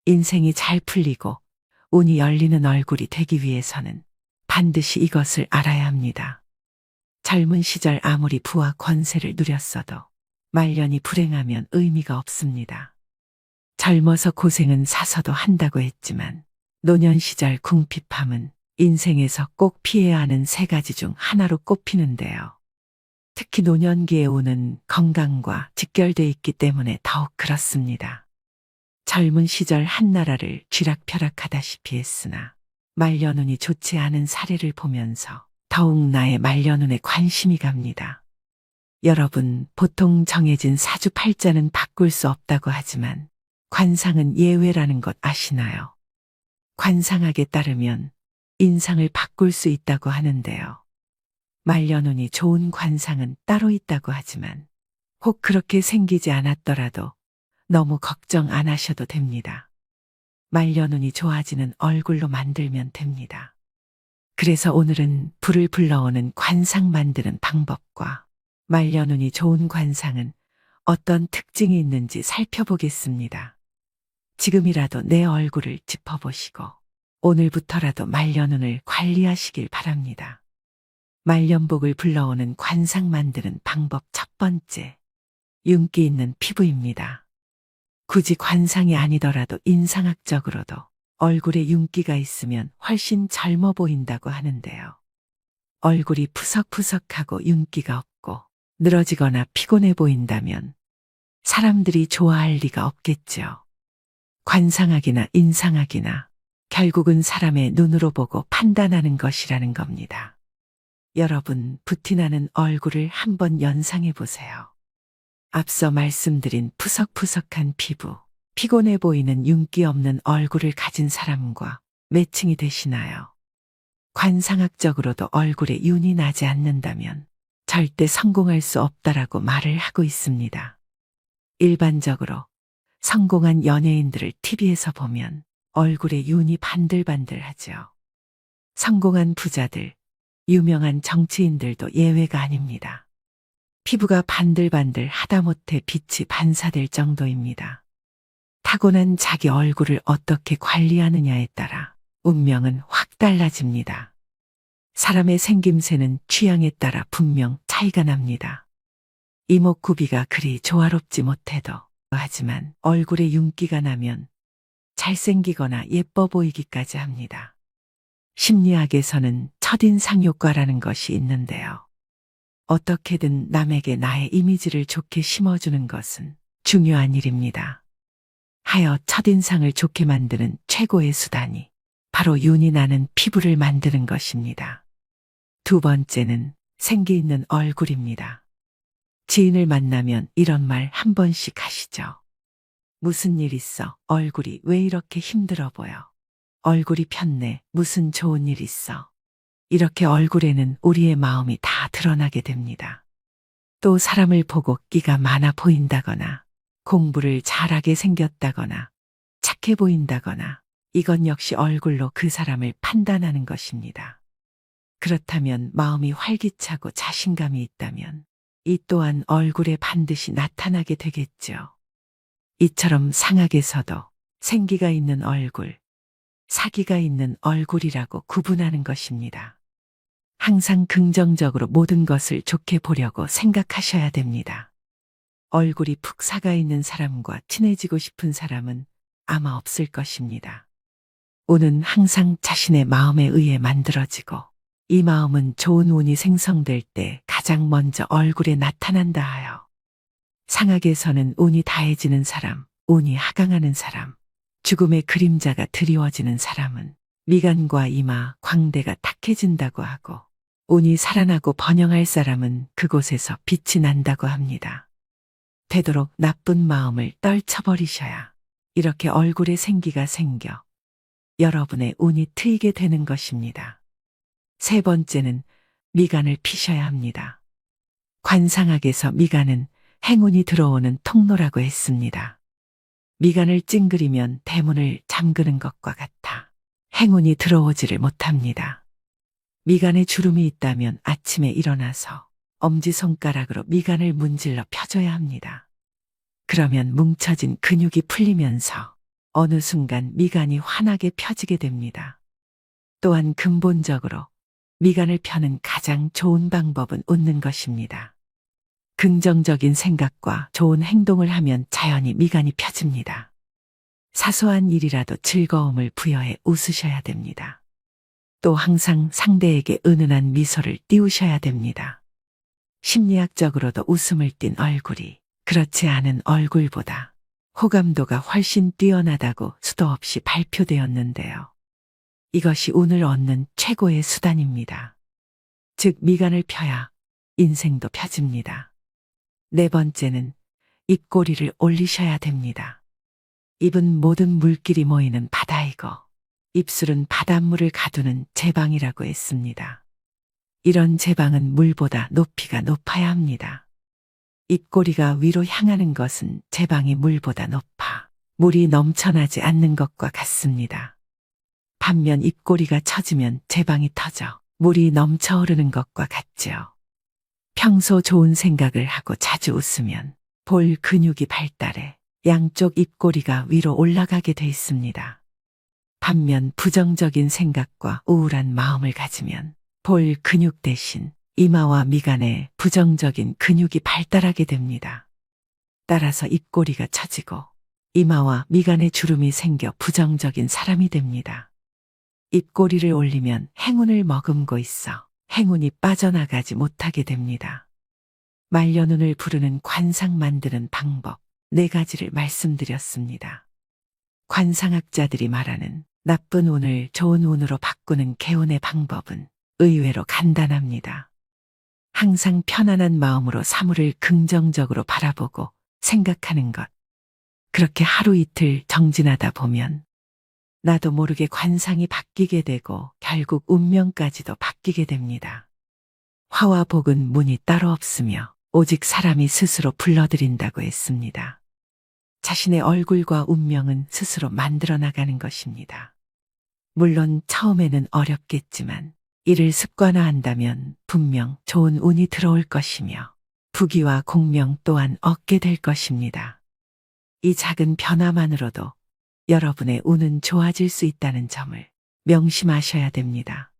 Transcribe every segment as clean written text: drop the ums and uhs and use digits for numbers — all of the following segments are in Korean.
인생이 잘 풀리고 운이 열리는 얼굴이 되기 위해서는 반드시 이것을 알아야 합니다. 젊은 시절 아무리 부와 권세를 누렸어도 말년이 불행하면 의미가 없습니다. 젊어서 고생은 사서도 한다고 했지만 노년 시절 궁핍함은 인생에서 꼭 피해야 하는 세 가지 중 하나로 꼽히는데요. 특히 노년기에 오는 건강과 직결돼 있기 때문에 더욱 그렇습니다. 젊은 시절 한나라를 쥐락펴락하다시피 했으나 말년운이 좋지 않은 사례를 보면서 더욱 나의 말년운에 관심이 갑니다. 여러분, 보통 정해진 사주팔자는 바꿀 수 없다고 하지만 관상은 예외라는 것 아시나요? 관상학에 따르면 인상을 바꿀 수 있다고 하는데요. 말년운이 좋은 관상은 따로 있다고 하지만 혹 그렇게 생기지 않았더라도 너무 걱정 안 하셔도 됩니다. 말년운이 좋아지는 얼굴로 만들면 됩니다. 그래서 오늘은 불을 불러오는 관상 만드는 방법과 말년운이 좋은 관상은 어떤 특징이 있는지 살펴보겠습니다. 지금이라도 내 얼굴을 짚어보시고 오늘부터라도 말년운을 관리하시길 바랍니다. 말년복을 불러오는 관상 만드는 방법 첫 번째, 윤기 있는 피부입니다. 굳이 관상이 아니더라도 인상학적으로도 얼굴에 윤기가 있으면 훨씬 젊어 보인다고 하는데요. 얼굴이 푸석푸석하고 윤기가 없고 늘어지거나 피곤해 보인다면 사람들이 좋아할 리가 없겠죠. 관상학이나 인상학이나 결국은 사람의 눈으로 보고 판단하는 것이라는 겁니다. 여러분, 부티나는 얼굴을 한번 연상해 보세요. 앞서 말씀드린 푸석푸석한 피부, 피곤해 보이는 윤기 없는 얼굴을 가진 사람과 매칭이 되시나요? 관상학적으로도 얼굴에 윤이 나지 않는다면 절대 성공할 수 없다라고 말을 하고 있습니다. 일반적으로 성공한 연예인들을 TV에서 보면 얼굴에 윤이 반들반들하죠. 성공한 부자들, 유명한 정치인들도 예외가 아닙니다. 피부가 반들반들 하다못해 빛이 반사될 정도입니다. 타고난 자기 얼굴을 어떻게 관리하느냐에 따라 운명은 확 달라집니다. 사람의 생김새는 취향에 따라 분명 차이가 납니다. 이목구비가 그리 조화롭지 못해도 하지만 얼굴에 윤기가 나면 잘생기거나 예뻐 보이기까지 합니다. 심리학에서는 첫인상 효과라는 것이 있는데요. 어떻게든 남에게 나의 이미지를 좋게 심어주는 것은 중요한 일입니다. 하여 첫인상을 좋게 만드는 최고의 수단이 바로 윤이 나는 피부를 만드는 것입니다. 두 번째는 생기 있는 얼굴입니다. 지인을 만나면 이런 말 한 번씩 하시죠. 무슨 일 있어? 얼굴이 왜 이렇게 힘들어 보여? 얼굴이 폈네. 무슨 좋은 일 있어? 이렇게 얼굴에는 우리의 마음이 다 드러나게 됩니다. 또 사람을 보고 끼가 많아 보인다거나 공부를 잘하게 생겼다거나 착해 보인다거나 이건 역시 얼굴로 그 사람을 판단하는 것입니다. 그렇다면 마음이 활기차고 자신감이 있다면 이 또한 얼굴에 반드시 나타나게 되겠죠. 이처럼 상학에서도 생기가 있는 얼굴, 사기가 있는 얼굴이라고 구분하는 것입니다. 항상 긍정적으로 모든 것을 좋게 보려고 생각하셔야 됩니다. 얼굴이 푹 사가 있는 사람과 친해지고 싶은 사람은 아마 없을 것입니다. 운은 항상 자신의 마음에 의해 만들어지고 이 마음은 좋은 운이 생성될 때 가장 먼저 얼굴에 나타난다 하여 상학에서는 운이 다해지는 사람, 운이 하강하는 사람, 죽음의 그림자가 드리워지는 사람은 미간과 이마, 광대가 탁해진다고 하고 운이 살아나고 번영할 사람은 그곳에서 빛이 난다고 합니다. 되도록 나쁜 마음을 떨쳐버리셔야 이렇게 얼굴에 생기가 생겨 여러분의 운이 트이게 되는 것입니다. 세 번째는 미간을 피셔야 합니다. 관상학에서 미간은 행운이 들어오는 통로라고 했습니다. 미간을 찡그리면 대문을 잠그는 것과 같아 행운이 들어오지를 못합니다. 미간에 주름이 있다면 아침에 일어나서 엄지손가락으로 미간을 문질러 펴줘야 합니다. 그러면 뭉쳐진 근육이 풀리면서 어느 순간 미간이 환하게 펴지게 됩니다. 또한 근본적으로 미간을 펴는 가장 좋은 방법은 웃는 것입니다. 긍정적인 생각과 좋은 행동을 하면 자연히 미간이 펴집니다. 사소한 일이라도 즐거움을 부여해 웃으셔야 됩니다. 또 항상 상대에게 은은한 미소를 띄우셔야 됩니다. 심리학적으로도 웃음을 띤 얼굴이 그렇지 않은 얼굴보다 호감도가 훨씬 뛰어나다고 수도 없이 발표되었는데요. 이것이 운을 얻는 최고의 수단입니다. 즉, 미간을 펴야 인생도 펴집니다. 네 번째는 입꼬리를 올리셔야 됩니다. 입은 모든 물길이 모이는 바다이고 입술은 바닷물을 가두는 제방이라고 했습니다. 이런 제방은 물보다 높이가 높아야 합니다. 입꼬리가 위로 향하는 것은 제방이 물보다 높아 물이 넘쳐나지 않는 것과 같습니다. 반면 입꼬리가 처지면 제방이 터져 물이 넘쳐 흐르는 것과 같지요. 평소 좋은 생각을 하고 자주 웃으면 볼 근육이 발달해 양쪽 입꼬리가 위로 올라가게 돼 있습니다. 반면 부정적인 생각과 우울한 마음을 가지면 볼 근육 대신 이마와 미간에 부정적인 근육이 발달하게 됩니다. 따라서 입꼬리가 처지고 이마와 미간에 주름이 생겨 부정적인 사람이 됩니다. 입꼬리를 올리면 행운을 머금고 있어 행운이 빠져나가지 못하게 됩니다. 말년운을 부르는 관상 만드는 방법 4가지를 말씀드렸습니다. 관상학자들이 말하는 나쁜 운을 좋은 운으로 바꾸는 개운의 방법은 의외로 간단합니다. 항상 편안한 마음으로 사물을 긍정적으로 바라보고 생각하는 것. 그렇게 하루 이틀 정진하다 보면 나도 모르게 관상이 바뀌게 되고 결국 운명까지도 바뀌게 됩니다. 화와 복은 문이 따로 없으며 오직 사람이 스스로 불러들인다고 했습니다. 자신의 얼굴과 운명은 스스로 만들어 나가는 것입니다. 물론 처음에는 어렵겠지만 이를 습관화한다면 분명 좋은 운이 들어올 것이며 부귀와 공명 또한 얻게 될 것입니다. 이 작은 변화만으로도 여러분의 운은 좋아질 수 있다는 점을 명심하셔야 됩니다.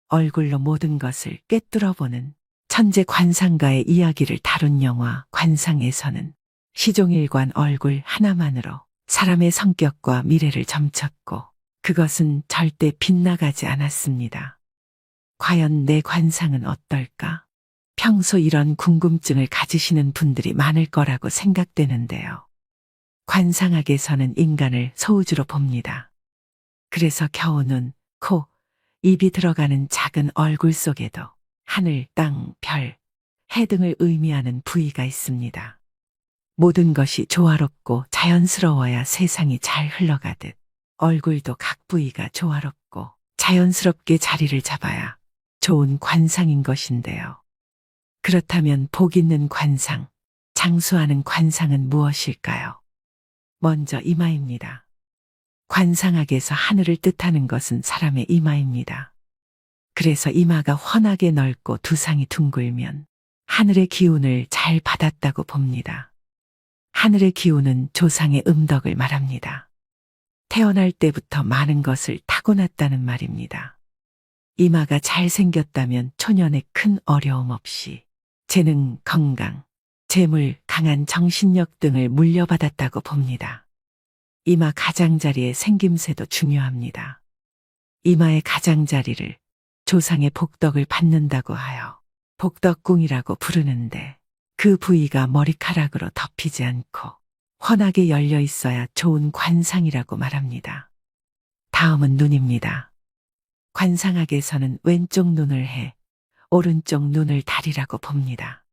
얼굴로 모든 것을 꿰뚫어보는 천재 관상가의 이야기를 다룬 영화 관상에서는 시종일관 얼굴 하나만으로 사람의 성격과 미래를 점쳤고 그것은 절대 빗나가지 않았습니다. 과연 내 관상은 어떨까? 평소 이런 궁금증을 가지시는 분들이 많을 거라고 생각되는데요. 관상학에서는 인간을 소우주로 봅니다. 그래서 겨우 눈, 코, 입이 들어가는 작은 얼굴 속에도 하늘, 땅, 별, 해 등을 의미하는 부위가 있습니다. 모든 것이 조화롭고 자연스러워야 세상이 잘 흘러가듯 얼굴도 각 부위가 조화롭고 자연스럽게 자리를 잡아야 좋은 관상인 것인데요. 그렇다면 복 있는 관상, 장수하는 관상은 무엇일까요? 먼저 이마입니다. 관상학에서 하늘을 뜻하는 것은 사람의 이마입니다. 그래서 이마가 훤하게 넓고 두상이 둥글면 하늘의 기운을 잘 받았다고 봅니다. 하늘의 기운은 조상의 음덕을 말합니다. 태어날 때부터 많은 것을 타고났다는 말입니다. 이마가 잘생겼다면 초년에 큰 어려움 없이 재능, 건강, 재물, 강한 정신력 등을 물려받았다고 봅니다. 이마 가장자리의 생김새도 중요합니다. 이마의 가장자리를 조상의 복덕을 받는다고 하여 복덕궁이라고 부르는데 그 부위가 머리카락으로 덮이지 않고 훤하게 열려 있어야 좋은 관상이라고 말합니다. 다음은 눈입니다. 관상학에서는 왼쪽 눈을 해, 오른쪽 눈을 달이라고 봅니다.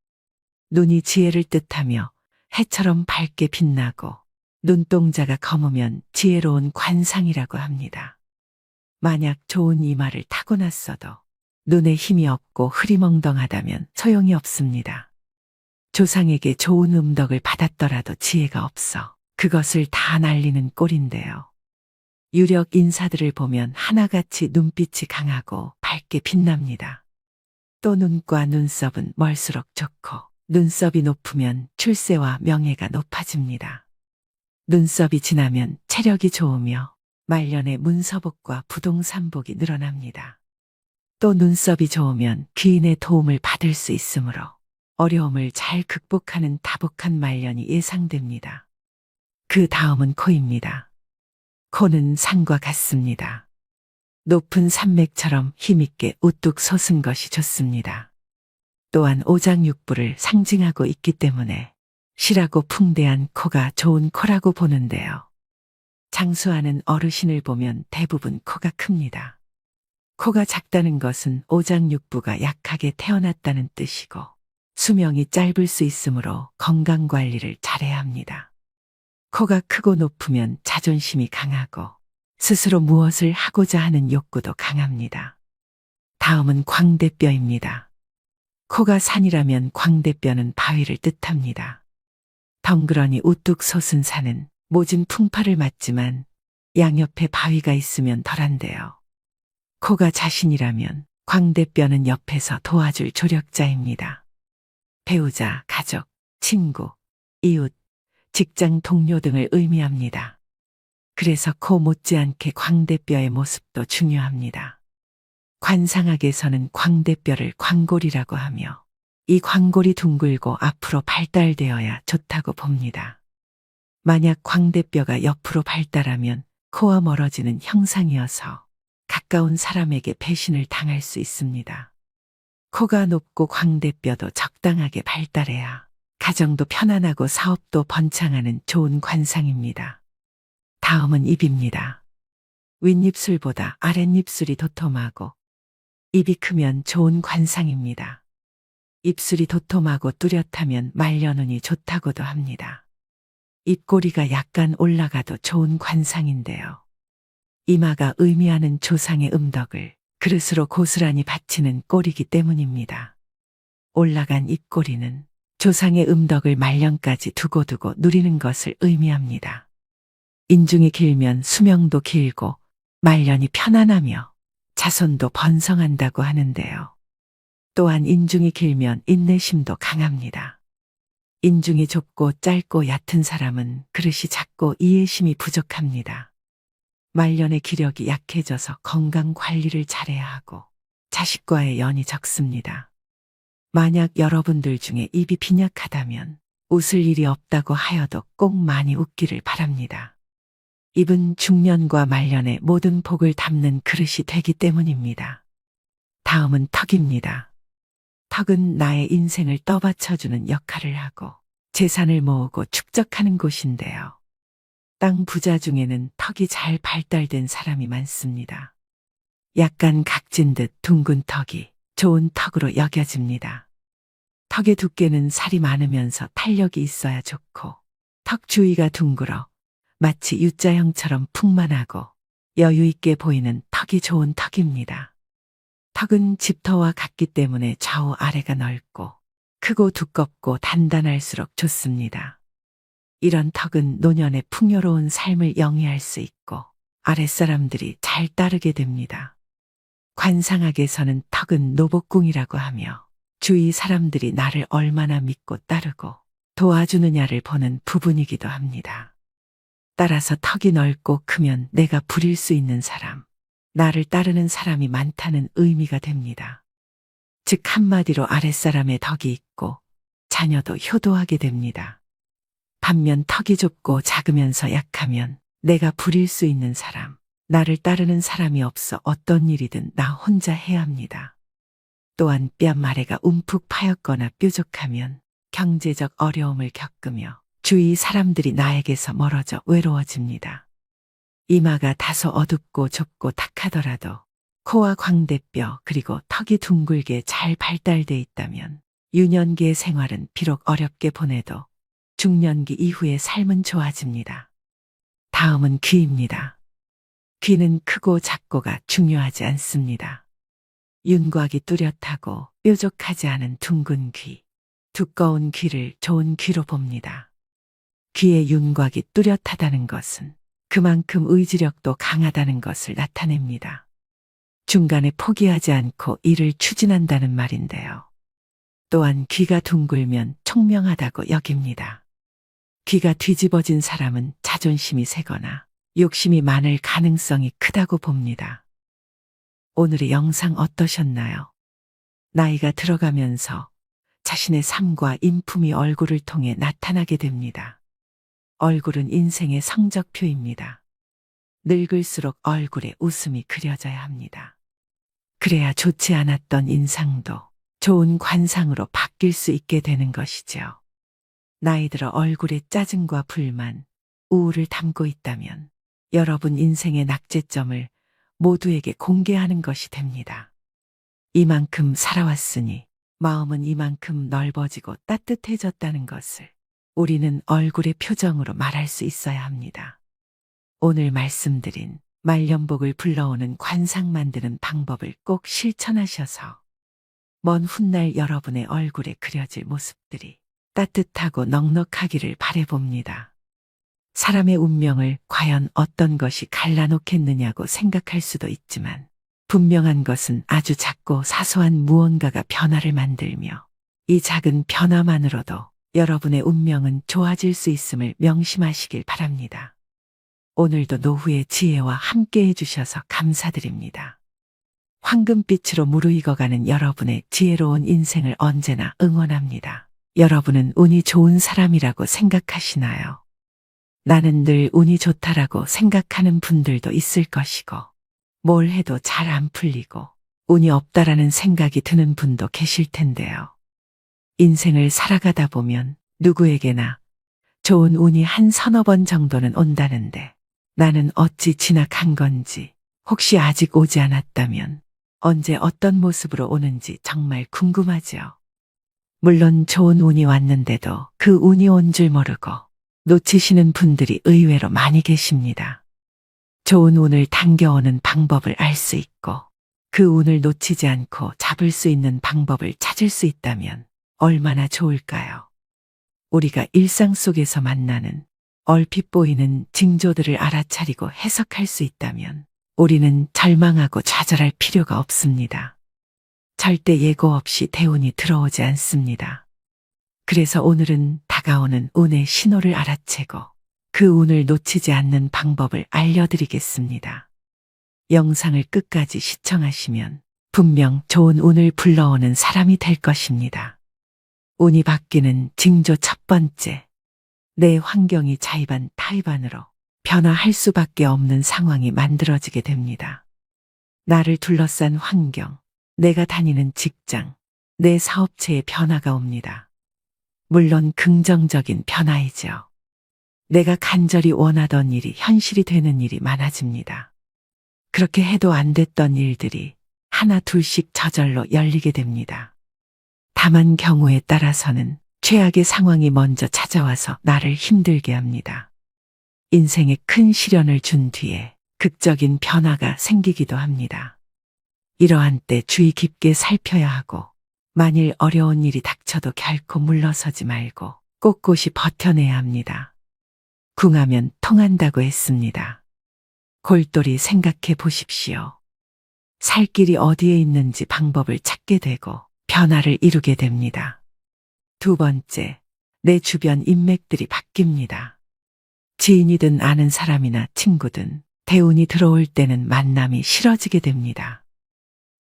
눈이 지혜를 뜻하며 해처럼 밝게 빛나고 눈동자가 검으면 지혜로운 관상이라고 합니다. 만약 좋은 이마를 타고났어도 눈에 힘이 없고 흐리멍덩하다면 소용이 없습니다. 조상에게 좋은 음덕을 받았더라도 지혜가 없어 그것을 다 날리는 꼴인데요. 유력 인사들을 보면 하나같이 눈빛이 강하고 밝게 빛납니다. 또 눈과 눈썹은 멀수록 좋고 눈썹이 높으면 출세와 명예가 높아집니다. 눈썹이 지나면 체력이 좋으며 말년에 문서복과 부동산복이 늘어납니다. 또 눈썹이 좋으면 귀인의 도움을 받을 수 있으므로 어려움을 잘 극복하는 다복한 말년이 예상됩니다. 그 다음은 코입니다. 코는 산과 같습니다. 높은 산맥처럼 힘있게 우뚝 솟은 것이 좋습니다. 또한 오장육부를 상징하고 있기 때문에 실하고 풍대한 코가 좋은 코라고 보는데요. 장수하는 어르신을 보면 대부분 코가 큽니다. 코가 작다는 것은 오장육부가 약하게 태어났다는 뜻이고 수명이 짧을 수 있으므로 건강관리를 잘해야 합니다. 코가 크고 높으면 자존심이 강하고 스스로 무엇을 하고자 하는 욕구도 강합니다. 다음은 광대뼈입니다. 코가 산이라면 광대뼈는 바위를 뜻합니다. 덩그러니 우뚝 솟은 산은 모진 풍파를 맞지만 양옆에 바위가 있으면 덜한데요. 코가 자신이라면 광대뼈는 옆에서 도와줄 조력자입니다. 배우자, 가족, 친구, 이웃, 직장 동료 등을 의미합니다. 그래서 코 못지않게 광대뼈의 모습도 중요합니다. 관상학에서는 광대뼈를 광골이라고 하며 이 광골이 둥글고 앞으로 발달되어야 좋다고 봅니다. 만약 광대뼈가 옆으로 발달하면 코와 멀어지는 형상이어서 가까운 사람에게 배신을 당할 수 있습니다. 코가 높고 광대뼈도 적당하게 발달해야 가정도 편안하고 사업도 번창하는 좋은 관상입니다. 다음은 입입니다. 윗입술보다 아랫입술이 도톰하고 입이 크면 좋은 관상입니다. 입술이 도톰하고 뚜렷하면 말년운이 좋다고도 합니다. 입꼬리가 약간 올라가도 좋은 관상인데요. 이마가 의미하는 조상의 음덕을 그릇으로 고스란히 바치는 꼴이기 때문입니다. 올라간 입꼬리는 조상의 음덕을 말년까지 두고두고 누리는 것을 의미합니다. 인중이 길면 수명도 길고 말년이 편안하며 자손도 번성한다고 하는데요. 또한 인중이 길면 인내심도 강합니다. 인중이 좁고 짧고 얕은 사람은 그릇이 작고 이해심이 부족합니다. 말년의 기력이 약해져서 건강 관리를 잘해야 하고 자식과의 연이 적습니다. 만약 여러분들 중에 입이 빈약하다면 웃을 일이 없다고 하여도 꼭 많이 웃기를 바랍니다. 입은 중년과 말년의 모든 복을 담는 그릇이 되기 때문입니다. 다음은 턱입니다. 턱은 나의 인생을 떠받쳐주는 역할을 하고 재산을 모으고 축적하는 곳인데요. 땅 부자 중에는 턱이 잘 발달된 사람이 많습니다. 약간 각진 듯 둥근 턱이 좋은 턱으로 여겨집니다. 턱의 두께는 살이 많으면서 탄력이 있어야 좋고 턱 주위가 둥글어 마치 U자형처럼 풍만하고 여유 있게 보이는 턱이 좋은 턱입니다. 턱은 집터와 같기 때문에 좌우 아래가 넓고 크고 두껍고 단단할수록 좋습니다. 이런 턱은 노년의 풍요로운 삶을 영위할 수 있고 아랫사람들이 잘 따르게 됩니다. 관상학에서는 턱은 노복궁이라고 하며 주위 사람들이 나를 얼마나 믿고 따르고 도와주느냐를 보는 부분이기도 합니다. 따라서 턱이 넓고 크면 내가 부릴 수 있는 사람, 나를 따르는 사람이 많다는 의미가 됩니다. 즉 한마디로 아랫사람의 덕이 있고 자녀도 효도하게 됩니다. 반면 턱이 좁고 작으면서 약하면 내가 부릴 수 있는 사람, 나를 따르는 사람이 없어 어떤 일이든 나 혼자 해야 합니다. 또한 뺨 아래가 움푹 파였거나 뾰족하면 경제적 어려움을 겪으며 주위 사람들이 나에게서 멀어져 외로워집니다. 이마가 다소 어둡고 좁고 탁하더라도 코와 광대뼈 그리고 턱이 둥글게 잘 발달돼 있다면 유년기의 생활은 비록 어렵게 보내도 중년기 이후의 삶은 좋아집니다. 다음은 귀입니다. 귀는 크고 작고가 중요하지 않습니다. 윤곽이 뚜렷하고 뾰족하지 않은 둥근 귀, 두꺼운 귀를 좋은 귀로 봅니다. 귀의 윤곽이 뚜렷하다는 것은 그만큼 의지력도 강하다는 것을 나타냅니다. 중간에 포기하지 않고 일을 추진한다는 말인데요. 또한 귀가 둥글면 총명하다고 여깁니다. 귀가 뒤집어진 사람은 자존심이 세거나 욕심이 많을 가능성이 크다고 봅니다. 오늘의 영상 어떠셨나요? 나이가 들어가면서 자신의 삶과 인품이 얼굴을 통해 나타나게 됩니다. 얼굴은 인생의 성적표입니다. 늙을수록 얼굴에 웃음이 그려져야 합니다. 그래야 좋지 않았던 인상도 좋은 관상으로 바뀔 수 있게 되는 것이죠. 나이 들어 얼굴에 짜증과 불만, 우울을 담고 있다면 여러분 인생의 낙제점을 모두에게 공개하는 것이 됩니다. 이만큼 살아왔으니 마음은 이만큼 넓어지고 따뜻해졌다는 것을 우리는 얼굴의 표정으로 말할 수 있어야 합니다. 오늘 말씀드린 말년복을 불러오는 관상 만드는 방법을 꼭 실천하셔서 먼 훗날 여러분의 얼굴에 그려질 모습들이 따뜻하고 넉넉하기를 바라봅니다. 사람의 운명을 과연 어떤 것이 갈라놓겠느냐고 생각할 수도 있지만 분명한 것은 아주 작고 사소한 무언가가 변화를 만들며 이 작은 변화만으로도 여러분의 운명은 좋아질 수 있음을 명심하시길 바랍니다. 오늘도 노후의 지혜와 함께 해주셔서 감사드립니다. 황금빛으로 무르익어가는 여러분의 지혜로운 인생을 언제나 응원합니다. 여러분은 운이 좋은 사람이라고 생각하시나요? 나는 늘 운이 좋다라고 생각하는 분들도 있을 것이고, 뭘 해도 잘 안 풀리고 운이 없다라는 생각이 드는 분도 계실 텐데요. 인생을 살아가다 보면 누구에게나 좋은 운이 한 서너 번 정도는 온다는데 나는 어찌 지나간 건지, 혹시 아직 오지 않았다면 언제 어떤 모습으로 오는지 정말 궁금하죠. 물론 좋은 운이 왔는데도 그 운이 온 줄 모르고 놓치시는 분들이 의외로 많이 계십니다. 좋은 운을 당겨오는 방법을 알 수 있고 그 운을 놓치지 않고 잡을 수 있는 방법을 찾을 수 있다면 얼마나 좋을까요? 우리가 일상 속에서 만나는 얼핏 보이는 징조들을 알아차리고 해석할 수 있다면 우리는 절망하고 좌절할 필요가 없습니다. 절대 예고 없이 대운이 들어오지 않습니다. 그래서 오늘은 다가오는 운의 신호를 알아채고 그 운을 놓치지 않는 방법을 알려드리겠습니다. 영상을 끝까지 시청하시면 분명 좋은 운을 불러오는 사람이 될 것입니다. 운이 바뀌는 징조 첫 번째, 내 환경이 자의반 타의반으로 변화할 수밖에 없는 상황이 만들어지게 됩니다. 나를 둘러싼 환경, 내가 다니는 직장, 내 사업체에 변화가 옵니다. 물론 긍정적인 변화이죠. 내가 간절히 원하던 일이 현실이 되는 일이 많아집니다. 그렇게 해도 안 됐던 일들이 하나 둘씩 저절로 열리게 됩니다. 다만 경우에 따라서는 최악의 상황이 먼저 찾아와서 나를 힘들게 합니다. 인생에 큰 시련을 준 뒤에 극적인 변화가 생기기도 합니다. 이러한 때 주의 깊게 살펴야 하고 만일 어려운 일이 닥쳐도 결코 물러서지 말고 꼿꼿이 버텨내야 합니다. 궁하면 통한다고 했습니다. 골똘히 생각해 보십시오. 살 길이 어디에 있는지 방법을 찾게 되고 변화를 이루게 됩니다. 두 번째, 내 주변 인맥들이 바뀝니다. 지인이든 아는 사람이나 친구든 대운이 들어올 때는 만남이 싫어지게 됩니다.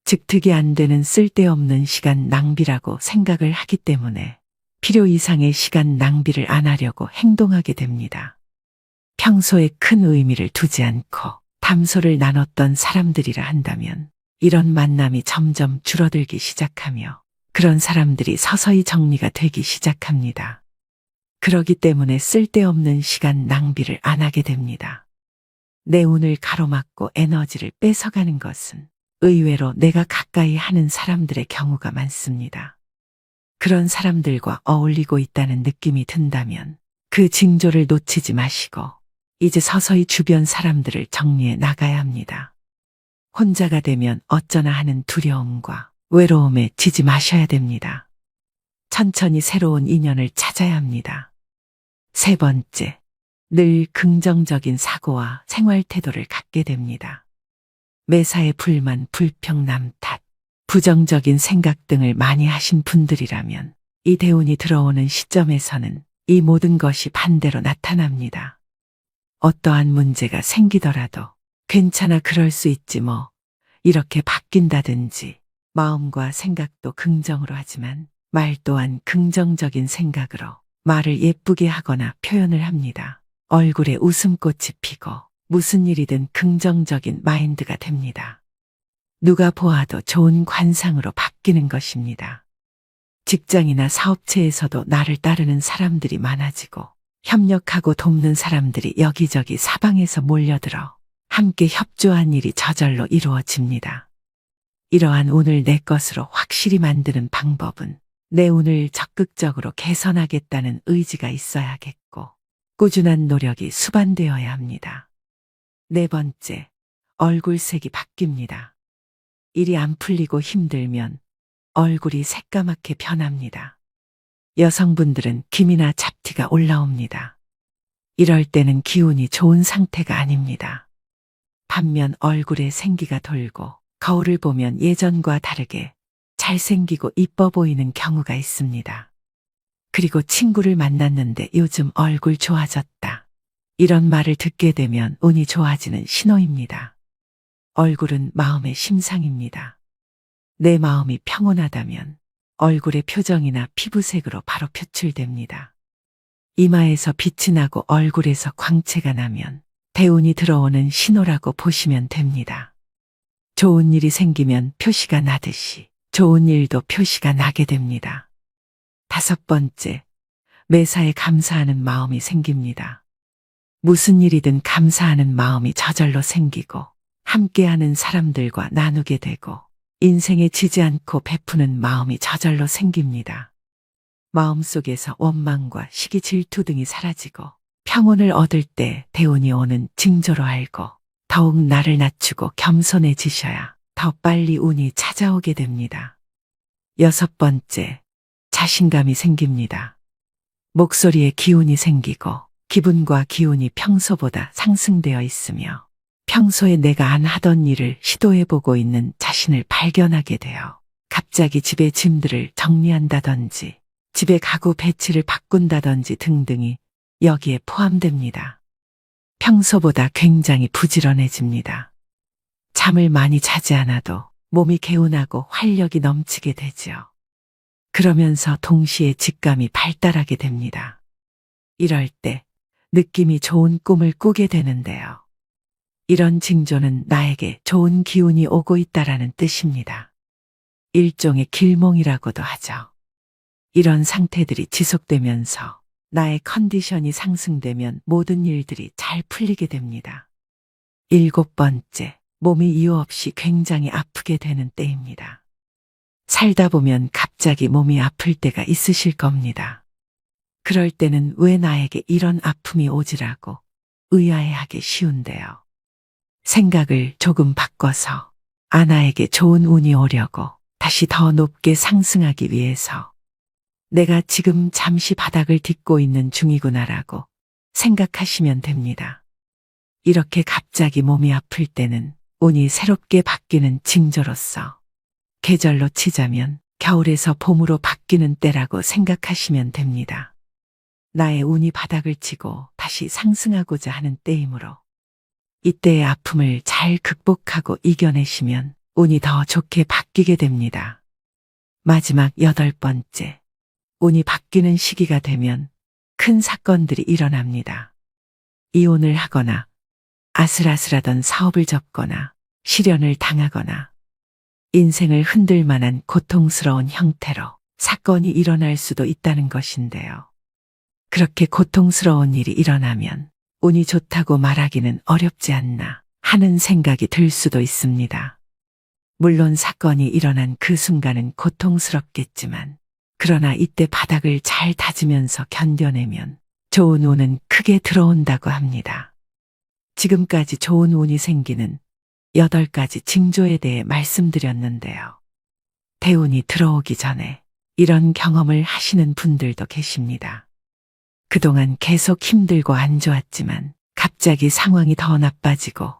즉 득이 안 되는 쓸데없는 시간 낭비라고 생각을 하기 때문에 필요 이상의 시간 낭비를 안 하려고 행동하게 됩니다. 평소에 큰 의미를 두지 않고 담소를 나눴던 사람들이라 한다면 이런 만남이 점점 줄어들기 시작하며 그런 사람들이 서서히 정리가 되기 시작합니다. 그러기 때문에 쓸데없는 시간 낭비를 안 하게 됩니다. 내 운을 가로막고 에너지를 뺏어가는 것은 의외로 내가 가까이 하는 사람들의 경우가 많습니다. 그런 사람들과 어울리고 있다는 느낌이 든다면 그 징조를 놓치지 마시고 이제 서서히 주변 사람들을 정리해 나가야 합니다. 혼자가 되면 어쩌나 하는 두려움과 외로움에 지지 마셔야 됩니다. 천천히 새로운 인연을 찾아야 합니다. 세 번째, 늘 긍정적인 사고와 생활 태도를 갖게 됩니다. 매사에 불만, 불평, 남 탓, 부정적인 생각 등을 많이 하신 분들이라면 이 대운이 들어오는 시점에서는 이 모든 것이 반대로 나타납니다. 어떠한 문제가 생기더라도 괜찮아 그럴 수 있지 뭐 이렇게 바뀐다든지 마음과 생각도 긍정으로 하지만 말 또한 긍정적인 생각으로 말을 예쁘게 하거나 표현을 합니다. 얼굴에 웃음꽃이 피고 무슨 일이든 긍정적인 마인드가 됩니다. 누가 보아도 좋은 관상으로 바뀌는 것입니다. 직장이나 사업체에서도 나를 따르는 사람들이 많아지고 협력하고 돕는 사람들이 여기저기 사방에서 몰려들어 함께 협조한 일이 저절로 이루어집니다. 이러한 운을 내 것으로 확실히 만드는 방법은 내 운을 적극적으로 개선하겠다는 의지가 있어야겠고 꾸준한 노력이 수반되어야 합니다. 네 번째, 얼굴색이 바뀝니다. 일이 안 풀리고 힘들면 얼굴이 새까맣게 변합니다. 여성분들은 기미나 잡티가 올라옵니다. 이럴 때는 기운이 좋은 상태가 아닙니다. 반면 얼굴에 생기가 돌고 거울을 보면 예전과 다르게 잘생기고 이뻐 보이는 경우가 있습니다. 그리고 친구를 만났는데 요즘 얼굴 좋아졌다. 이런 말을 듣게 되면 운이 좋아지는 신호입니다. 얼굴은 마음의 심상입니다. 내 마음이 평온하다면 얼굴의 표정이나 피부색으로 바로 표출됩니다. 이마에서 빛이 나고 얼굴에서 광채가 나면 대운이 들어오는 신호라고 보시면 됩니다. 좋은 일이 생기면 표시가 나듯이 좋은 일도 표시가 나게 됩니다. 다섯 번째, 매사에 감사하는 마음이 생깁니다. 무슨 일이든 감사하는 마음이 저절로 생기고 함께하는 사람들과 나누게 되고 인생에 지지 않고 베푸는 마음이 저절로 생깁니다. 마음속에서 원망과 시기 질투 등이 사라지고 평온을 얻을 때 대운이 오는 징조로 알고 더욱 나를 낮추고 겸손해지셔야 더 빨리 운이 찾아오게 됩니다. 여섯 번째, 자신감이 생깁니다. 목소리에 기운이 생기고 기분과 기운이 평소보다 상승되어 있으며 평소에 내가 안 하던 일을 시도해보고 있는 자신을 발견하게 되어 갑자기 집에 짐들을 정리한다든지 집에 가구 배치를 바꾼다든지 등등이 여기에 포함됩니다. 평소보다 굉장히 부지런해집니다. 잠을 많이 자지 않아도 몸이 개운하고 활력이 넘치게 되지요. 그러면서 동시에 직감이 발달하게 됩니다. 이럴 때 느낌이 좋은 꿈을 꾸게 되는데요. 이런 징조는 나에게 좋은 기운이 오고 있다라는 뜻입니다. 일종의 길몽이라고도 하죠. 이런 상태들이 지속되면서 나의 컨디션이 상승되면 모든 일들이 잘 풀리게 됩니다. 일곱 번째, 몸이 이유 없이 굉장히 아프게 되는 때입니다. 살다 보면 갑자기 몸이 아플 때가 있으실 겁니다. 그럴 때는 왜 나에게 이런 아픔이 오지라고 의아해하기 쉬운데요. 생각을 조금 바꿔서 나에게 좋은 운이 오려고 다시 더 높게 상승하기 위해서 내가 지금 잠시 바닥을 딛고 있는 중이구나라고 생각하시면 됩니다. 이렇게 갑자기 몸이 아플 때는 운이 새롭게 바뀌는 징조로서 계절로 치자면 겨울에서 봄으로 바뀌는 때라고 생각하시면 됩니다. 나의 운이 바닥을 치고 다시 상승하고자 하는 때이므로 이때의 아픔을 잘 극복하고 이겨내시면 운이 더 좋게 바뀌게 됩니다. 마지막 여덟 번째, 운이 바뀌는 시기가 되면 큰 사건들이 일어납니다. 이혼을 하거나 아슬아슬하던 사업을 접거나 실연을 당하거나 인생을 흔들 만한 고통스러운 형태로 사건이 일어날 수도 있다는 것인데요. 그렇게 고통스러운 일이 일어나면 운이 좋다고 말하기는 어렵지 않나 하는 생각이 들 수도 있습니다. 물론 사건이 일어난 그 순간은 고통스럽겠지만 그러나 이때 바닥을 잘 다지면서 견뎌내면 좋은 운은 크게 들어온다고 합니다. 지금까지 좋은 운이 생기는 8가지 징조에 대해 말씀드렸는데요. 대운이 들어오기 전에 이런 경험을 하시는 분들도 계십니다. 그동안 계속 힘들고 안 좋았지만 갑자기 상황이 더 나빠지고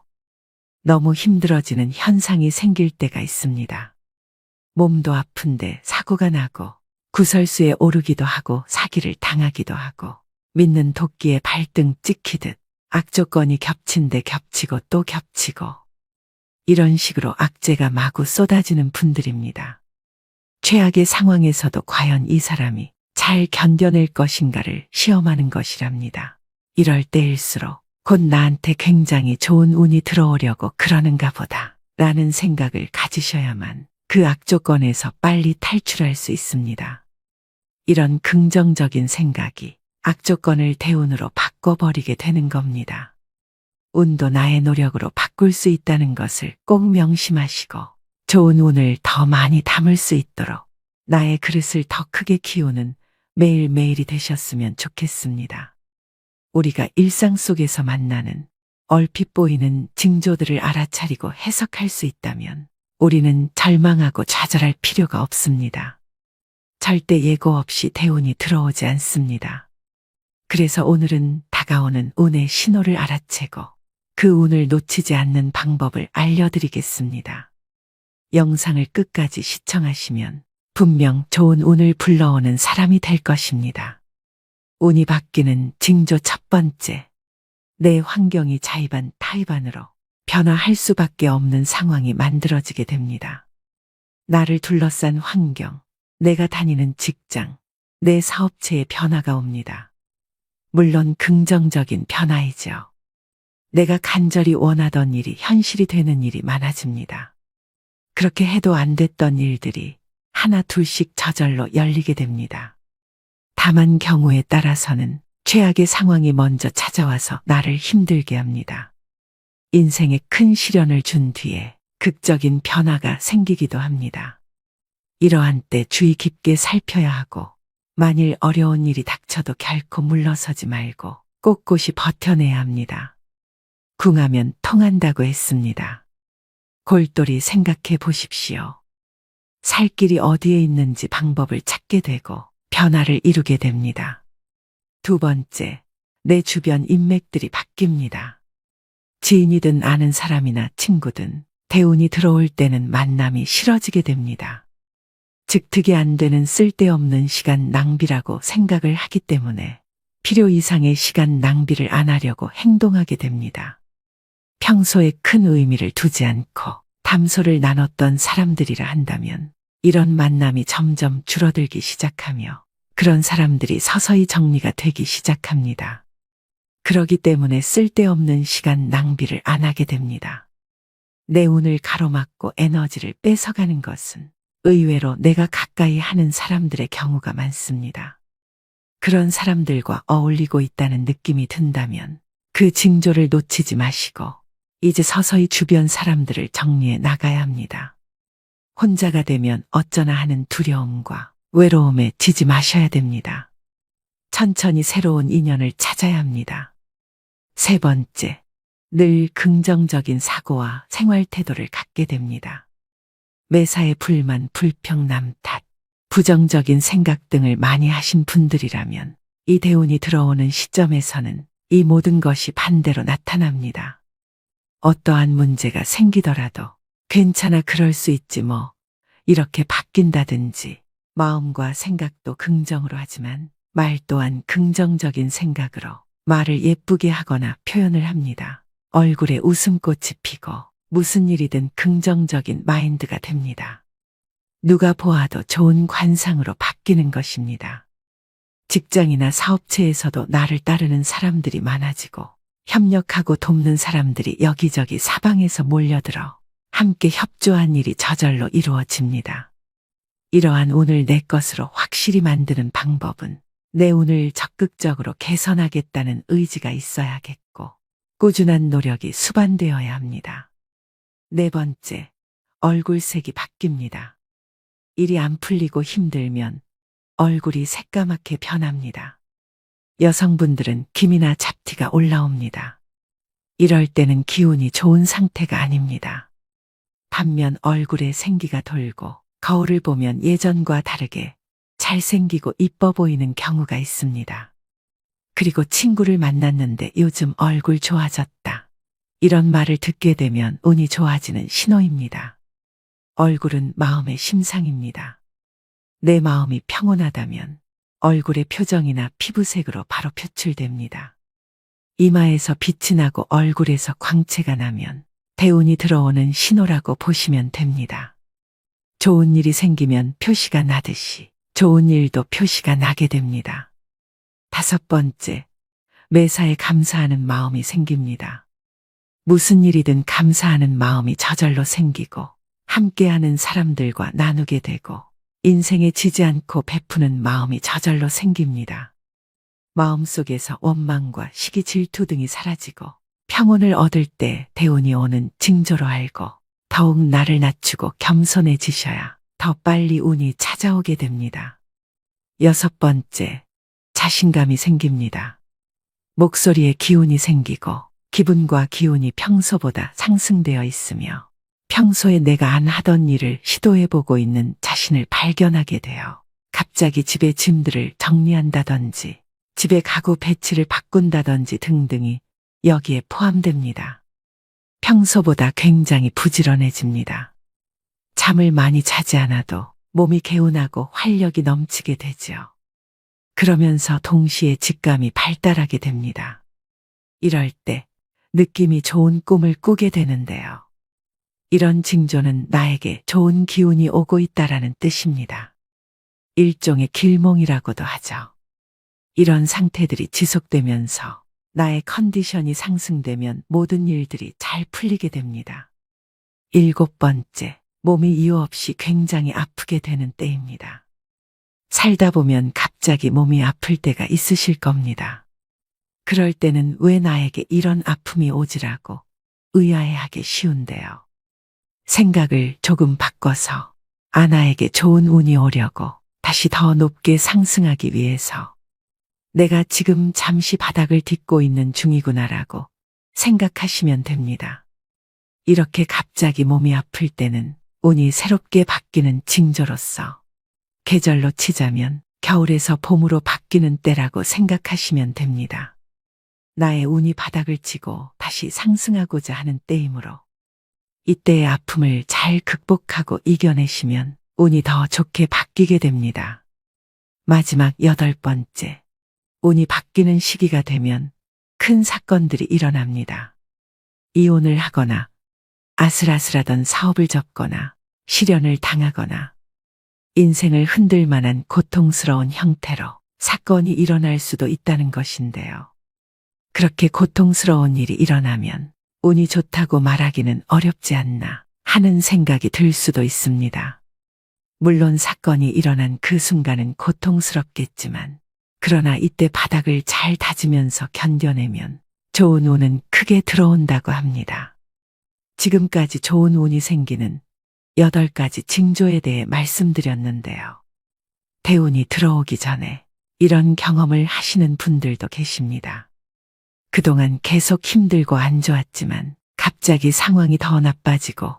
너무 힘들어지는 현상이 생길 때가 있습니다. 몸도 아픈데 사고가 나고 구설수에 오르기도 하고 사기를 당하기도 하고 믿는 도끼에 발등 찍히듯 악조건이 겹친 데 겹치고 또 겹치고 이런 식으로 악재가 마구 쏟아지는 분들입니다. 최악의 상황에서도 과연 이 사람이 잘 견뎌낼 것인가를 시험하는 것이랍니다. 이럴 때일수록 곧 나한테 굉장히 좋은 운이 들어오려고 그러는가 보다 라는 생각을 가지셔야만 그 악조건에서 빨리 탈출할 수 있습니다. 이런 긍정적인 생각이 악조건을 대운으로 바꿔버리게 되는 겁니다. 운도 나의 노력으로 바꿀 수 있다는 것을 꼭 명심하시고 좋은 운을 더 많이 담을 수 있도록 나의 그릇을 더 크게 키우는 매일매일이 되셨으면 좋겠습니다. 우리가 일상 속에서 만나는 얼핏 보이는 징조들을 알아차리고 해석할 수 있다면 우리는 절망하고 좌절할 필요가 없습니다. 절대 예고 없이 대운이 들어오지 않습니다. 그래서 오늘은 다가오는 운의 신호를 알아채고 그 운을 놓치지 않는 방법을 알려드리겠습니다. 영상을 끝까지 시청하시면 분명 좋은 운을 불러오는 사람이 될 것입니다. 운이 바뀌는 징조 첫 번째, 내 환경이 자의반 타의반으로 변화할 수밖에 없는 상황이 만들어지게 됩니다. 나를 둘러싼 환경, 내가 다니는 직장, 내 사업체에 변화가 옵니다. 물론 긍정적인 변화이죠. 내가 간절히 원하던 일이 현실이 되는 일이 많아집니다. 그렇게 해도 안 됐던 일들이 하나 둘씩 저절로 열리게 됩니다. 다만 경우에 따라서는 최악의 상황이 먼저 찾아와서 나를 힘들게 합니다. 인생에 큰 시련을 준 뒤에 극적인 변화가 생기기도 합니다. 이러한 때 주의 깊게 살펴야 하고 만일 어려운 일이 닥쳐도 결코 물러서지 말고 꼿꼿이 버텨내야 합니다. 궁하면 통한다고 했습니다. 골똘히 생각해 보십시오. 살 길이 어디에 있는지 방법을 찾게 되고 변화를 이루게 됩니다. 두 번째, 내 주변 인맥들이 바뀝니다. 지인이든 아는 사람이나 친구든 대운이 들어올 때는 만남이 싫어지게 됩니다. 즉 득이 안 되는 쓸데없는 시간 낭비라고 생각을 하기 때문에 필요 이상의 시간 낭비를 안 하려고 행동하게 됩니다. 평소에 큰 의미를 두지 않고 담소를 나눴던 사람들이라 한다면 이런 만남이 점점 줄어들기 시작하며 그런 사람들이 서서히 정리가 되기 시작합니다. 그러기 때문에 쓸데없는 시간 낭비를 안 하게 됩니다. 내 운을 가로막고 에너지를 뺏어가는 것은 의외로 내가 가까이 하는 사람들의 경우가 많습니다. 그런 사람들과 어울리고 있다는 느낌이 든다면 그 징조를 놓치지 마시고 이제 서서히 주변 사람들을 정리해 나가야 합니다. 혼자가 되면 어쩌나 하는 두려움과 외로움에 지지 마셔야 됩니다. 천천히 새로운 인연을 찾아야 합니다. 세 번째, 늘 긍정적인 사고와 생활 태도를 갖게 됩니다. 매사에 불만, 불평, 남 탓, 부정적인 생각 등을 많이 하신 분들이라면 이 대운이 들어오는 시점에서는 이 모든 것이 반대로 나타납니다. 어떠한 문제가 생기더라도 괜찮아 그럴 수 있지 뭐 이렇게 바뀐다든지 마음과 생각도 긍정으로 하지만 말 또한 긍정적인 생각으로 말을 예쁘게 하거나 표현을 합니다. 얼굴에 웃음꽃이 피고 무슨 일이든 긍정적인 마인드가 됩니다. 누가 보아도 좋은 관상으로 바뀌는 것입니다. 직장이나 사업체에서도 나를 따르는 사람들이 많아지고 협력하고 돕는 사람들이 여기저기 사방에서 몰려들어 함께 협조한 일이 저절로 이루어집니다. 이러한 운을 내 것으로 확실히 만드는 방법은 내 운을 적극적으로 개선하겠다는 의지가 있어야겠고 꾸준한 노력이 수반되어야 합니다. 네 번째, 얼굴색이 바뀝니다. 일이 안 풀리고 힘들면 얼굴이 새까맣게 변합니다. 여성분들은 기미나 잡티가 올라옵니다. 이럴 때는 기운이 좋은 상태가 아닙니다. 반면 얼굴에 생기가 돌고 거울을 보면 예전과 다르게 잘생기고 이뻐 보이는 경우가 있습니다. 그리고 친구를 만났는데 요즘 얼굴 좋아졌다. 이런 말을 듣게 되면 운이 좋아지는 신호입니다. 얼굴은 마음의 심상입니다. 내 마음이 평온하다면 얼굴의 표정이나 피부색으로 바로 표출됩니다. 이마에서 빛이 나고 얼굴에서 광채가 나면 대운이 들어오는 신호라고 보시면 됩니다. 좋은 일이 생기면 표시가 나듯이 좋은 일도 표시가 나게 됩니다. 5번째, 매사에 감사하는 마음이 생깁니다. 무슨 일이든 감사하는 마음이 저절로 생기고 함께하는 사람들과 나누게 되고 인생에 지지 않고 베푸는 마음이 저절로 생깁니다. 마음속에서 원망과 시기 질투 등이 사라지고 평온을 얻을 때 대운이 오는 징조로 알고 더욱 나를 낮추고 겸손해지셔야 더 빨리 운이 찾아오게 됩니다. 6번째, 자신감이 생깁니다. 목소리에 기운이 생기고 기분과 기운이 평소보다 상승되어 있으며 평소에 내가 안 하던 일을 시도해보고 있는 자신을 발견하게 되어 갑자기 집의 짐들을 정리한다든지 집의 가구 배치를 바꾼다든지 등등이 여기에 포함됩니다. 평소보다 굉장히 부지런해집니다. 잠을 많이 자지 않아도 몸이 개운하고 활력이 넘치게 되지요. 그러면서 동시에 직감이 발달하게 됩니다. 이럴 때 느낌이 좋은 꿈을 꾸게 되는데요. 이런 징조는 나에게 좋은 기운이 오고 있다라는 뜻입니다. 일종의 길몽이라고도 하죠. 이런 상태들이 지속되면서 나의 컨디션이 상승되면 모든 일들이 잘 풀리게 됩니다. 7번째, 몸이 이유 없이 굉장히 아프게 되는 때입니다. 살다 보면 갑자기 몸이 아플 때가 있으실 겁니다. 그럴 때는 왜 나에게 이런 아픔이 오지라고 의아해하기 쉬운데요. 생각을 조금 바꿔서 나에게 좋은 운이 오려고 다시 더 높게 상승하기 위해서 내가 지금 잠시 바닥을 딛고 있는 중이구나라고 생각하시면 됩니다. 이렇게 갑자기 몸이 아플 때는 운이 새롭게 바뀌는 징조로서 계절로 치자면 겨울에서 봄으로 바뀌는 때라고 생각하시면 됩니다. 나의 운이 바닥을 치고 다시 상승하고자 하는 때이므로 이때의 아픔을 잘 극복하고 이겨내시면 운이 더 좋게 바뀌게 됩니다. 마지막 8번째, 운이 바뀌는 시기가 되면 큰 사건들이 일어납니다. 이혼을 하거나 아슬아슬하던 사업을 접거나 실연을 당하거나 인생을 흔들 만한 고통스러운 형태로 사건이 일어날 수도 있다는 것인데요. 그렇게 고통스러운 일이 일어나면 운이 좋다고 말하기는 어렵지 않나 하는 생각이 들 수도 있습니다. 물론 사건이 일어난 그 순간은 고통스럽겠지만 그러나 이때 바닥을 잘 다지면서 견뎌내면 좋은 운은 크게 들어온다고 합니다. 지금까지 좋은 운이 생기는 8가지 징조에 대해 말씀드렸는데요. 대운이 들어오기 전에 이런 경험을 하시는 분들도 계십니다. 그동안 계속 힘들고 안 좋았지만 갑자기 상황이 더 나빠지고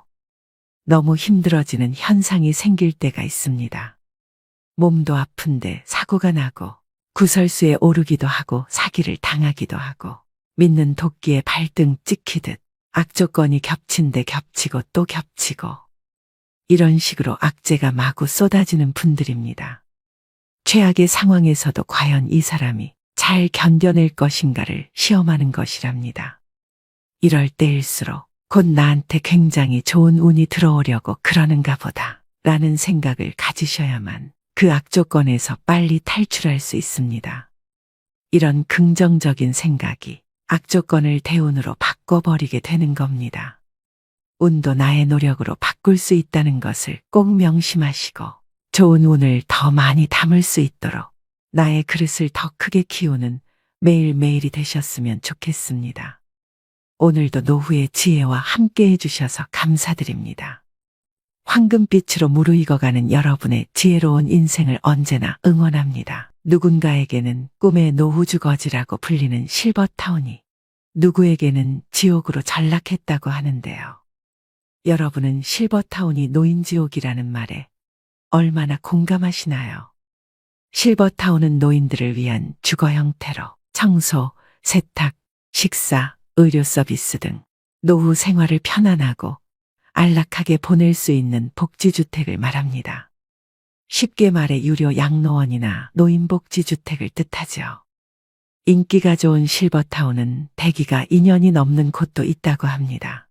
너무 힘들어지는 현상이 생길 때가 있습니다. 몸도 아픈데 사고가 나고 구설수에 오르기도 하고 사기를 당하기도 하고 믿는 도끼에 발등 찍히듯 악조건이 겹친 데 겹치고 또 겹치고 이런 식으로 악재가 마구 쏟아지는 분들입니다. 최악의 상황에서도 과연 이 사람이 잘 견뎌낼 것인가를 시험하는 것이랍니다. 이럴 때일수록 곧 나한테 굉장히 좋은 운이 들어오려고 그러는가 보다 라는 생각을 가지셔야만 그 악조건에서 빨리 탈출할 수 있습니다. 이런 긍정적인 생각이 악조건을 대운으로 바꿔버리게 되는 겁니다. 운도 나의 노력으로 바꿀 수 있다는 것을 꼭 명심하시고 좋은 운을 더 많이 담을 수 있도록 나의 그릇을 더 크게 키우는 매일매일이 되셨으면 좋겠습니다. 오늘도 노후의 지혜와 함께 해주셔서 감사드립니다. 황금빛으로 무르익어가는 여러분의 지혜로운 인생을 언제나 응원합니다. 누군가에게는 꿈의 노후주거지라고 불리는 실버타운이 누구에게는 지옥으로 전락했다고 하는데요. 여러분은 실버타운이 노인지옥이라는 말에 얼마나 공감하시나요? 실버타운은 노인들을 위한 주거 형태로 청소, 세탁, 식사, 의료 서비스 등 노후 생활을 편안하고 안락하게 보낼 수 있는 복지주택을 말합니다. 쉽게 말해 유료 양로원이나 노인복지주택을 뜻하죠. 인기가 좋은 실버타운은 대기가 2년이 넘는 곳도 있다고 합니다.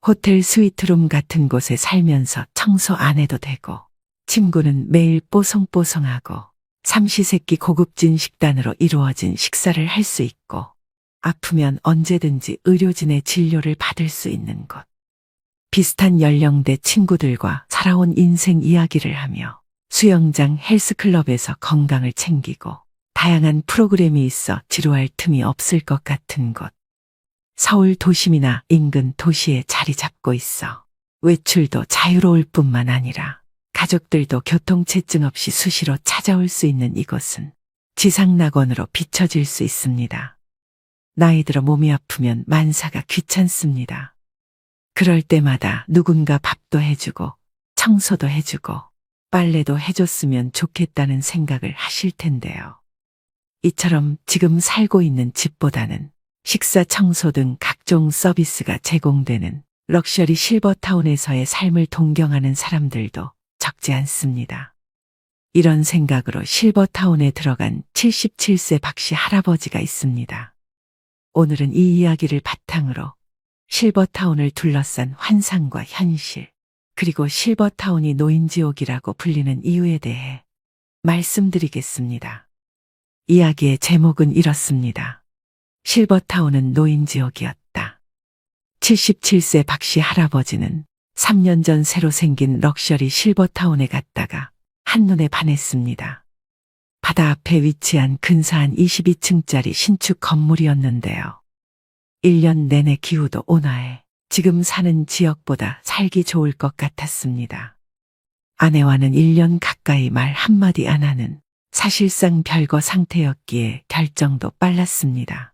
호텔 스위트룸 같은 곳에 살면서 청소 안 해도 되고, 침구는 매일 뽀송뽀송하고, 삼시세끼 고급진 식단으로 이루어진 식사를 할 수 있고, 아프면 언제든지 의료진의 진료를 받을 수 있는 곳. 비슷한 연령대 친구들과 살아온 인생 이야기를 하며 수영장 헬스클럽에서 건강을 챙기고 다양한 프로그램이 있어 지루할 틈이 없을 것 같은 곳. 서울 도심이나 인근 도시에 자리 잡고 있어 외출도 자유로울 뿐만 아니라 가족들도 교통체증 없이 수시로 찾아올 수 있는 이곳은 지상낙원으로 비춰질 수 있습니다. 나이 들어 몸이 아프면 만사가 귀찮습니다. 그럴 때마다 누군가 밥도 해주고 청소도 해주고 빨래도 해줬으면 좋겠다는 생각을 하실 텐데요. 이처럼 지금 살고 있는 집보다는 식사, 청소 등 각종 서비스가 제공되는 럭셔리 실버타운에서의 삶을 동경하는 사람들도 적지 않습니다. 이런 생각으로 실버타운에 들어간 77세 박씨 할아버지가 있습니다. 오늘은 이 이야기를 바탕으로 실버타운을 둘러싼 환상과 현실, 그리고 실버타운이 노인지옥이라고 불리는 이유에 대해 말씀드리겠습니다. 이야기의 제목은 이렇습니다. 실버타운은 노인지옥이었다. 77세 박씨 할아버지는 3년 전 새로 생긴 럭셔리 실버타운에 갔다가 한눈에 반했습니다. 바다 앞에 위치한 근사한 22층짜리 신축 건물이었는데요. 1년 내내 기후도 온화해 지금 사는 지역보다 살기 좋을 것 같았습니다. 아내와는 1년 가까이 말 한마디 안 하는 사실상 별거 상태였기에 결정도 빨랐습니다.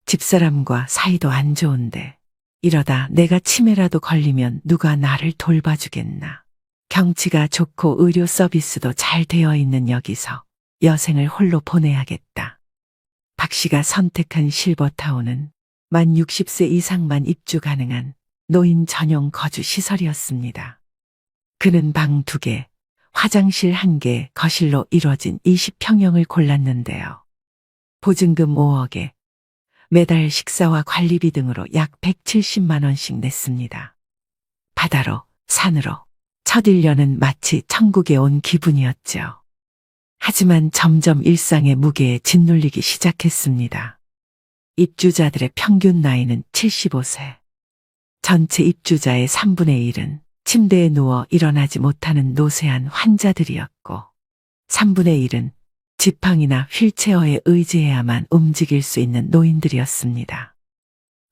집사람과 사이도 안 좋은데 이러다 내가 치매라도 걸리면 누가 나를 돌봐주겠나. 경치가 좋고 의료 서비스도 잘 되어 있는 여기서 여생을 홀로 보내야겠다. 박 씨가 선택한 실버타운은 만 60세 이상만 입주 가능한 노인 전용 거주 시설이었습니다. 그는 방 2개, 화장실 1개, 거실로 이뤄진 20평형을 골랐는데요. 보증금 5억에 매달 식사와 관리비 등으로 약 170만 원씩 냈습니다. 바다로, 산으로 첫 1년은 마치 천국에 온 기분이었죠. 하지만 점점 일상의 무게에 짓눌리기 시작했습니다. 입주자들의 평균 나이는 75세. 전체 입주자의 3분의 1은 침대에 누워 일어나지 못하는 노쇠한 환자들이었고 3분의 1은 지팡이나 휠체어에 의지해야만 움직일 수 있는 노인들이었습니다.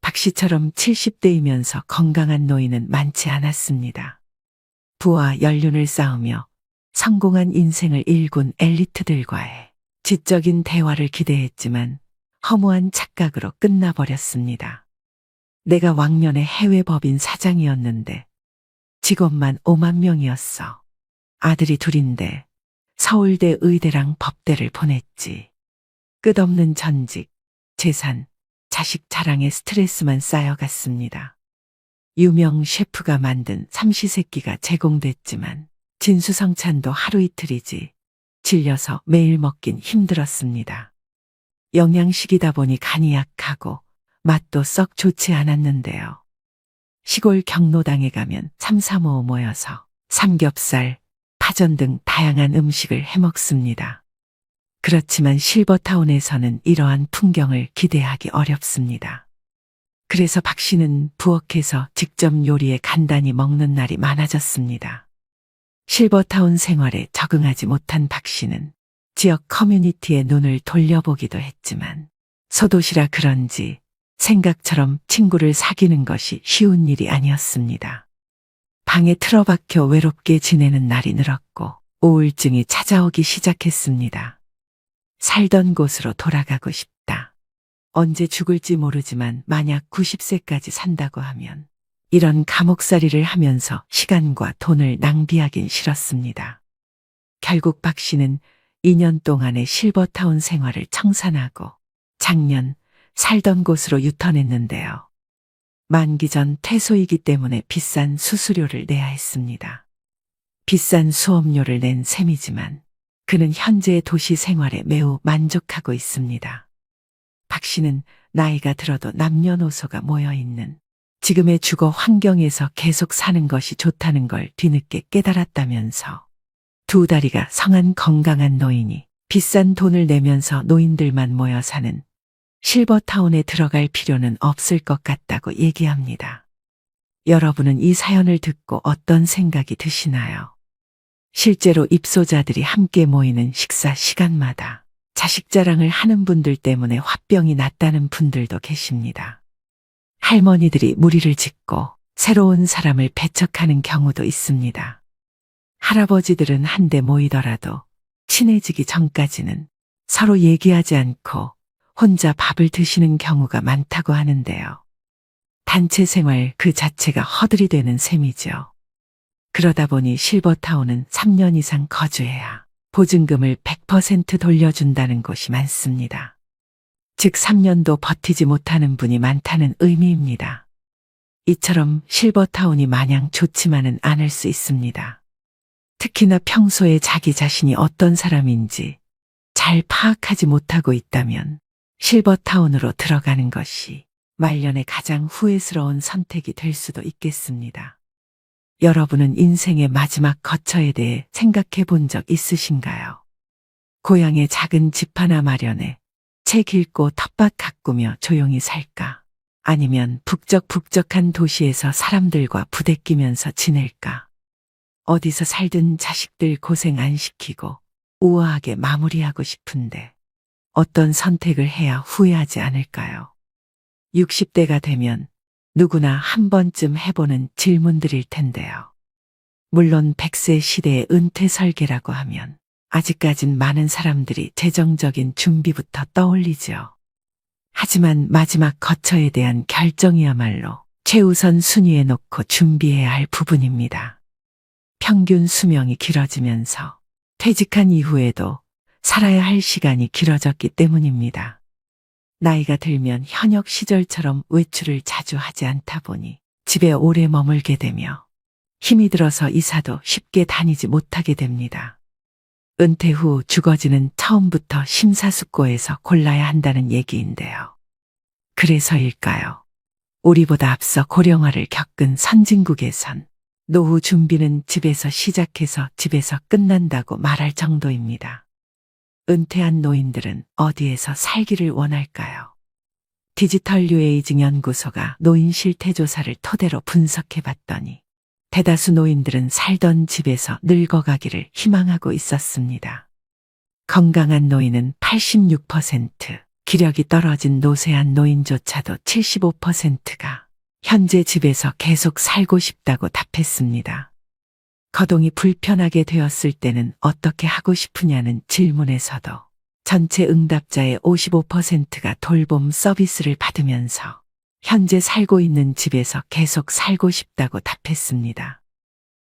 박 씨처럼 70대이면서 건강한 노인은 많지 않았습니다. 부와 연륜을 쌓으며 성공한 인생을 일군 엘리트들과의 지적인 대화를 기대했지만 허무한 착각으로 끝나버렸습니다. 내가 왕년에 해외 법인 사장이었는데 직원만 5만 명이었어. 아들이 2인데 서울대 의대랑 법대를 보냈지. 끝없는 전직, 재산, 자식 자랑에 스트레스만 쌓여갔습니다. 유명 셰프가 만든 삼시세끼가 제공됐지만 진수성찬도 하루 이틀이지 질려서 매일 먹긴 힘들었습니다. 영양식이다 보니 간이 약하고 맛도 썩 좋지 않았는데요. 시골 경로당에 가면 3, 4, 5 모여서 삼겹살, 파전 등 다양한 음식을 해먹습니다. 그렇지만 실버타운에서는 이러한 풍경을 기대하기 어렵습니다. 그래서 박 씨는 부엌에서 직접 요리해 간단히 먹는 날이 많아졌습니다. 실버타운 생활에 적응하지 못한 박 씨는 지역 커뮤니티에 눈을 돌려보기도 했지만 소도시라 그런지 생각처럼 친구를 사귀는 것이 쉬운 일이 아니었습니다. 방에 틀어박혀 외롭게 지내는 날이 늘었고 우울증이 찾아오기 시작했습니다. 살던 곳으로 돌아가고 싶다. 언제 죽을지 모르지만 만약 90세까지 산다고 하면 이런 감옥살이를 하면서 시간과 돈을 낭비하긴 싫었습니다. 결국 박 씨는 2년 동안의 실버타운 생활을 청산하고 작년 살던 곳으로 유턴했는데요. 만기 전 퇴소이기 때문에 비싼 수수료를 내야 했습니다. 비싼 수업료를 낸 셈이지만 그는 현재의 도시 생활에 매우 만족하고 있습니다. 박 씨는 나이가 들어도 남녀노소가 모여 있는 지금의 주거 환경에서 계속 사는 것이 좋다는 걸 뒤늦게 깨달았다면서 두 다리가 성한 건강한 노인이 비싼 돈을 내면서 노인들만 모여 사는 실버타운에 들어갈 필요는 없을 것 같다고 얘기합니다. 여러분은 이 사연을 듣고 어떤 생각이 드시나요? 실제로 입소자들이 함께 모이는 식사 시간마다 자식 자랑을 하는 분들 때문에 화병이 났다는 분들도 계십니다. 할머니들이 무리를 짓고 새로운 사람을 배척하는 경우도 있습니다. 할아버지들은 한데 모이더라도 친해지기 전까지는 서로 얘기하지 않고 혼자 밥을 드시는 경우가 많다고 하는데요. 단체 생활 그 자체가 허들이 되는 셈이죠. 그러다 보니 실버타운은 3년 이상 거주해야 보증금을 100% 돌려준다는 곳이 많습니다. 즉 3년도 버티지 못하는 분이 많다는 의미입니다. 이처럼 실버타운이 마냥 좋지만은 않을 수 있습니다. 특히나 평소에 자기 자신이 어떤 사람인지 잘 파악하지 못하고 있다면 실버타운으로 들어가는 것이 말년에 가장 후회스러운 선택이 될 수도 있겠습니다. 여러분은 인생의 마지막 거처에 대해 생각해 본 적 있으신가요? 고향에 작은 집 하나 마련해 책 읽고 텃밭 가꾸며 조용히 살까? 아니면 북적북적한 도시에서 사람들과 부대끼면서 지낼까? 어디서 살든 자식들 고생 안 시키고 우아하게 마무리하고 싶은데 어떤 선택을 해야 후회하지 않을까요? 60대가 되면 누구나 한 번쯤 해보는 질문들일 텐데요. 물론 100세 시대의 은퇴 설계라고 하면 아직까진 많은 사람들이 재정적인 준비부터 떠올리죠. 하지만 마지막 거처에 대한 결정이야말로 최우선 순위에 놓고 준비해야 할 부분입니다. 평균 수명이 길어지면서 퇴직한 이후에도 살아야 할 시간이 길어졌기 때문입니다. 나이가 들면 현역 시절처럼 외출을 자주 하지 않다 보니 집에 오래 머물게 되며 힘이 들어서 이사도 쉽게 다니지 못하게 됩니다. 은퇴 후 주거지는 처음부터 심사숙고해서 골라야 한다는 얘기인데요. 그래서일까요? 우리보다 앞서 고령화를 겪은 선진국에선 노후 준비는 집에서 시작해서 집에서 끝난다고 말할 정도입니다. 은퇴한 노인들은 어디에서 살기를 원할까요? 디지털 뉴에이징 연구소가 노인 실태 조사를 토대로 분석해 봤더니 대다수 노인들은 살던 집에서 늙어가기를 희망하고 있었습니다. 건강한 노인은 86%, 기력이 떨어진 노쇠한 노인조차도 75%가 현재 집에서 계속 살고 싶다고 답했습니다. 거동이 불편하게 되었을 때는 어떻게 하고 싶으냐는 질문에서도 전체 응답자의 55%가 돌봄 서비스를 받으면서 현재 살고 있는 집에서 계속 살고 싶다고 답했습니다.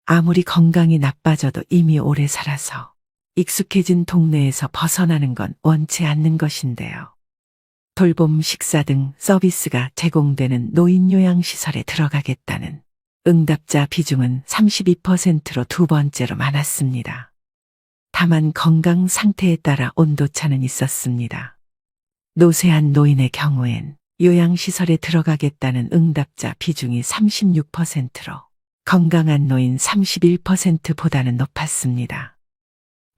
아무리 건강이 나빠져도 이미 오래 살아서 익숙해진 동네에서 벗어나는 건 원치 않는 것인데요. 돌봄 식사 등 서비스가 제공되는 노인요양시설에 들어가겠다는 응답자 비중은 32%로 두 번째로 많았습니다. 다만 건강 상태에 따라 온도차는 있었습니다. 노쇠한 노인의 경우엔 요양시설에 들어가겠다는 응답자 비중이 36%로 건강한 노인 31%보다는 높았습니다.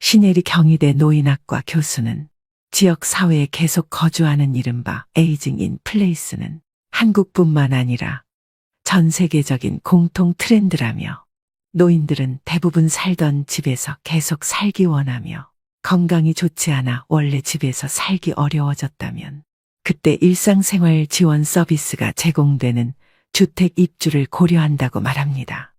신혜리 경희대 노인학과 교수는 지역 사회에 계속 거주하는 이른바 에이징 인 플레이스는 한국뿐만 아니라 전 세계적인 공통 트렌드라며 노인들은 대부분 살던 집에서 계속 살기 원하며 건강이 좋지 않아 원래 집에서 살기 어려워졌다면 그때 일상생활 지원 서비스가 제공되는 주택 입주를 고려한다고 말합니다.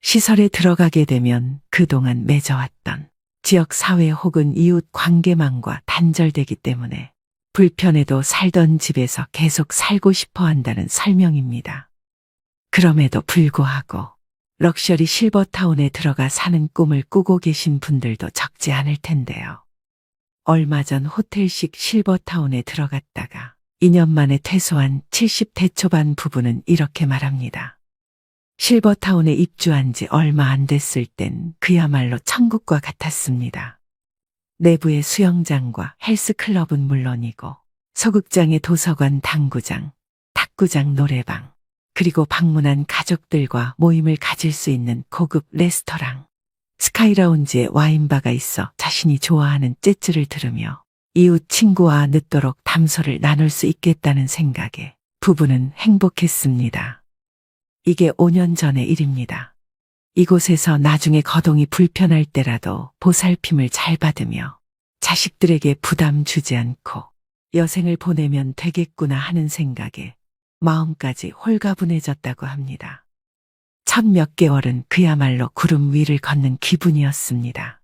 시설에 들어가게 되면 그동안 맺어왔던 지역 사회 혹은 이웃 관계망과 단절되기 때문에 불편해도 살던 집에서 계속 살고 싶어 한다는 설명입니다. 그럼에도 불구하고 럭셔리 실버타운에 들어가 사는 꿈을 꾸고 계신 분들도 적지 않을 텐데요. 얼마 전 호텔식 실버타운에 들어갔다가 2년 만에 퇴소한 70대 초반 부부는 이렇게 말합니다. 실버타운에 입주한 지 얼마 안 됐을 땐 그야말로 천국과 같았습니다. 내부의 수영장과 헬스클럽은 물론이고 소극장의 도서관, 당구장, 탁구장, 노래방, 그리고 방문한 가족들과 모임을 가질 수 있는 고급 레스토랑, 스카이라운지에 와인바가 있어 자신이 좋아하는 재즈를 들으며 이웃 친구와 늦도록 담소를 나눌 수 있겠다는 생각에 부부는 행복했습니다. 이게 5년 전의 일입니다. 이곳에서 나중에 거동이 불편할 때라도 보살핌을 잘 받으며 자식들에게 부담 주지 않고 여생을 보내면 되겠구나 하는 생각에 마음까지 홀가분해졌다고 합니다. 첫 몇 개월은 그야말로 구름 위를 걷는 기분이었습니다.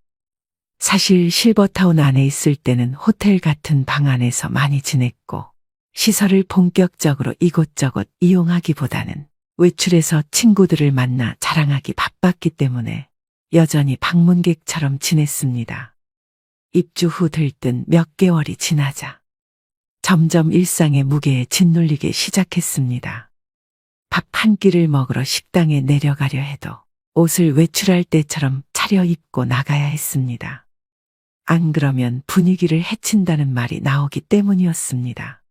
사실 실버타운 안에 있을 때는 호텔 같은 방 안에서 많이 지냈고 시설을 본격적으로 이곳저곳 이용하기보다는 외출해서 친구들을 만나 자랑하기 바빴기 때문에 여전히 방문객처럼 지냈습니다. 입주 후 들뜬 몇 개월이 지나자 점점 일상의 무게에 짓눌리기 시작했습니다. 밥 한 끼를 먹으러 식당에 내려가려 해도 옷을 외출할 때처럼 차려입고 나가야 했습니다. 안 그러면 분위기를 해친다는 말이 나오기 때문이었습니다.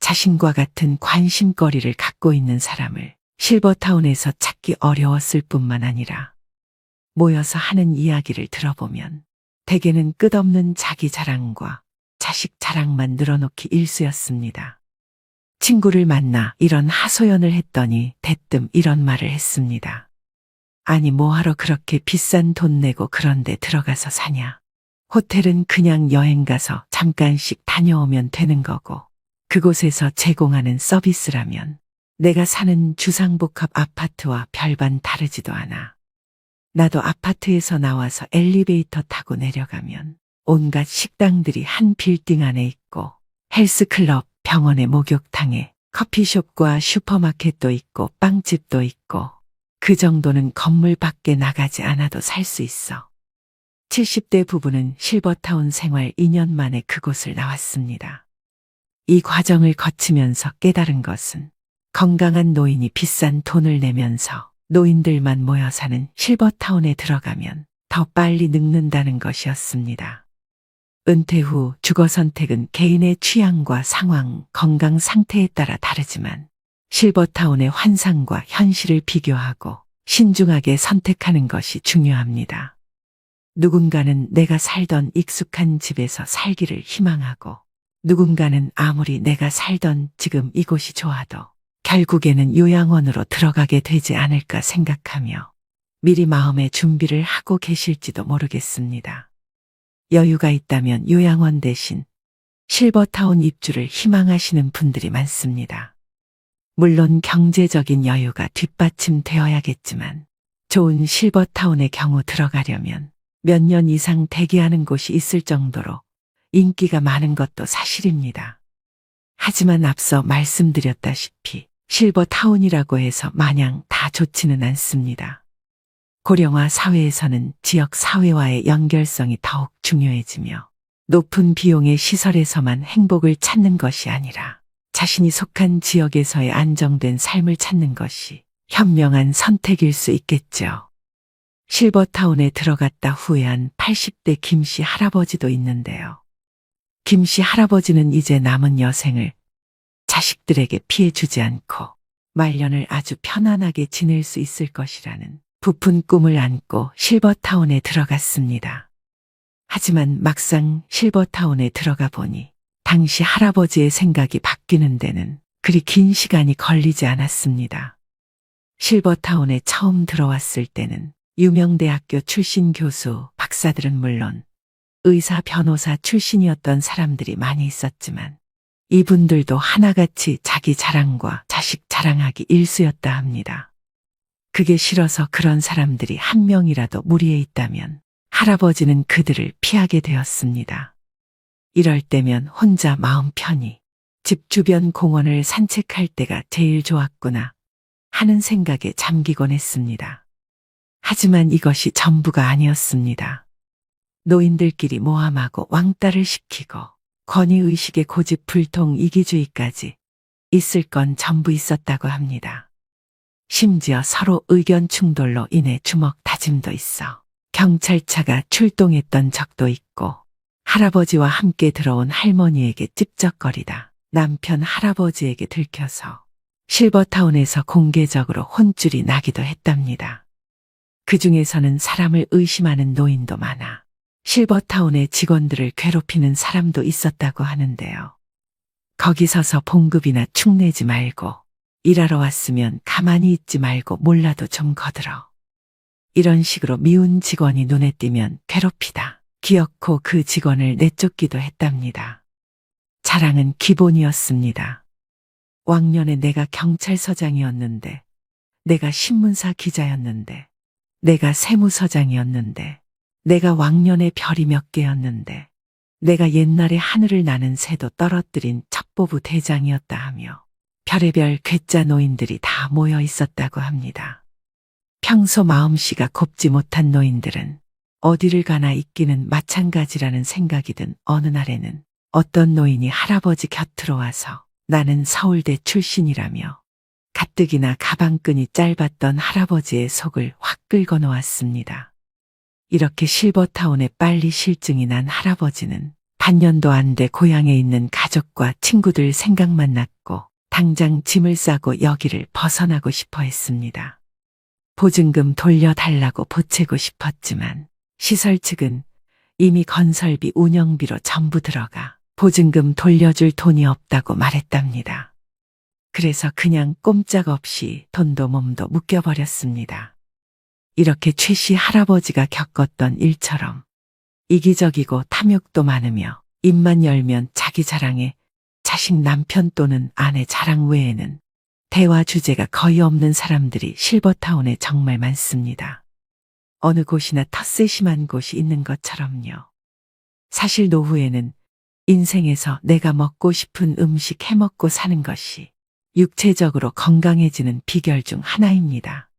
자신과 같은 관심거리를 갖고 있는 사람을 실버타운에서 찾기 어려웠을 뿐만 아니라 모여서 하는 이야기를 들어보면 대개는 끝없는 자기 자랑과 자식 자랑만 늘어놓기 일쑤였습니다. 친구를 만나 이런 하소연을 했더니 대뜸 이런 말을 했습니다. 아니 뭐하러 그렇게 비싼 돈 내고 그런 데 들어가서 사냐. 호텔은 그냥 여행 가서 잠깐씩 다녀오면 되는 거고 그곳에서 제공하는 서비스라면 내가 사는 주상복합 아파트와 별반 다르지도 않아. 나도 아파트에서 나와서 엘리베이터 타고 내려가면 온갖 식당들이 한 빌딩 안에 있고 헬스클럽, 병원의 목욕탕에 커피숍과 슈퍼마켓도 있고 빵집도 있고 그 정도는 건물 밖에 나가지 않아도 살 수 있어. 70대 부부는 실버타운 생활 2년 만에 그곳을 나왔습니다. 이 과정을 거치면서 깨달은 것은 건강한 노인이 비싼 돈을 내면서 노인들만 모여 사는 실버타운에 들어가면 더 빨리 늙는다는 것이었습니다. 은퇴 후 주거 선택은 개인의 취향과 상황, 건강 상태에 따라 다르지만 실버타운의 환상과 현실을 비교하고 신중하게 선택하는 것이 중요합니다. 누군가는 내가 살던 익숙한 집에서 살기를 희망하고 누군가는 아무리 내가 살던 지금 이곳이 좋아도 결국에는 요양원으로 들어가게 되지 않을까 생각하며 미리 마음의 준비를 하고 계실지도 모르겠습니다. 여유가 있다면 요양원 대신 실버타운 입주를 희망하시는 분들이 많습니다. 물론 경제적인 여유가 뒷받침되어야겠지만 좋은 실버타운의 경우 들어가려면 몇 년 이상 대기하는 곳이 있을 정도로 인기가 많은 것도 사실입니다. 하지만 앞서 말씀드렸다시피 실버타운이라고 해서 마냥 다 좋지는 않습니다. 고령화 사회에서는 지역 사회와의 연결성이 더욱 중요해지며 높은 비용의 시설에서만 행복을 찾는 것이 아니라 자신이 속한 지역에서의 안정된 삶을 찾는 것이 현명한 선택일 수 있겠죠. 실버타운에 들어갔다 후회한 80대 김씨 할아버지도 있는데요. 김씨 할아버지는 이제 남은 여생을 자식들에게 피해 주지 않고 말년을 아주 편안하게 지낼 수 있을 것이라는 부푼 꿈을 안고 실버타운에 들어갔습니다. 하지만 막상 실버타운에 들어가 보니 당시 할아버지의 생각이 바뀌는 데는 그리 긴 시간이 걸리지 않았습니다. 실버타운에 처음 들어왔을 때는 유명 대학교 출신 교수, 박사들은 물론 의사, 변호사 출신이었던 사람들이 많이 있었지만 이분들도 하나같이 자기 자랑과 자식 자랑하기 일쑤였다 합니다. 그게 싫어서 그런 사람들이 한 명이라도 무리에 있다면 할아버지는 그들을 피하게 되었습니다. 이럴 때면 혼자 마음 편히 집 주변 공원을 산책할 때가 제일 좋았구나 하는 생각에 잠기곤 했습니다. 하지만 이것이 전부가 아니었습니다. 노인들끼리 모함하고 왕따를 시키고 권위의식의 고집, 불통, 이기주의까지 있을 건 전부 있었다고 합니다. 심지어 서로 의견 충돌로 인해 주먹 다짐도 있어 경찰차가 출동했던 적도 있고 할아버지와 함께 들어온 할머니에게 찝쩍거리다 남편 할아버지에게 들켜서 실버타운에서 공개적으로 혼쭐이 나기도 했답니다. 그 중에서는 사람을 의심하는 노인도 많아 실버타운의 직원들을 괴롭히는 사람도 있었다고 하는데요. 거기 서서 봉급이나 축내지 말고 일하러 왔으면 가만히 있지 말고 몰라도 좀 거들어. 이런 식으로 미운 직원이 눈에 띄면 괴롭히다. 기어코 그 직원을 내쫓기도 했답니다. 자랑은 기본이었습니다. 왕년에 내가 경찰서장이었는데, 내가 신문사 기자였는데, 내가 세무서장이었는데, 내가 왕년에 별이 몇 개였는데, 내가 옛날에 하늘을 나는 새도 떨어뜨린 첩보부 대장이었다 하며 별의별 괴짜 노인들이 다 모여 있었다고 합니다. 평소 마음씨가 곱지 못한 노인들은 어디를 가나 있기는 마찬가지라는 생각이 든 어느 날에는 어떤 노인이 할아버지 곁으로 와서 나는 서울대 출신이라며 가뜩이나 가방끈이 짧았던 할아버지의 속을 확 긁어 놓았습니다. 이렇게 실버타운에 빨리 실증이 난 할아버지는 반년도 안 돼 고향에 있는 가족과 친구들 생각만 났고 당장 짐을 싸고 여기를 벗어나고 싶어 했습니다. 보증금 돌려달라고 보채고 싶었지만 시설 측은 이미 건설비 운영비로 전부 들어가 보증금 돌려줄 돈이 없다고 말했답니다. 그래서 그냥 꼼짝없이 돈도 몸도 묶여버렸습니다. 이렇게 최 씨 할아버지가 겪었던 일처럼 이기적이고 탐욕도 많으며 입만 열면 자기 자랑에 자식 남편 또는 아내 자랑 외에는 대화 주제가 거의 없는 사람들이 실버타운에 정말 많습니다. 어느 곳이나 텃세 심한 곳이 있는 것처럼요. 사실 노후에는 인생에서 내가 먹고 싶은 음식 해먹고 사는 것이 육체적으로 건강해지는 비결 중 하나입니다.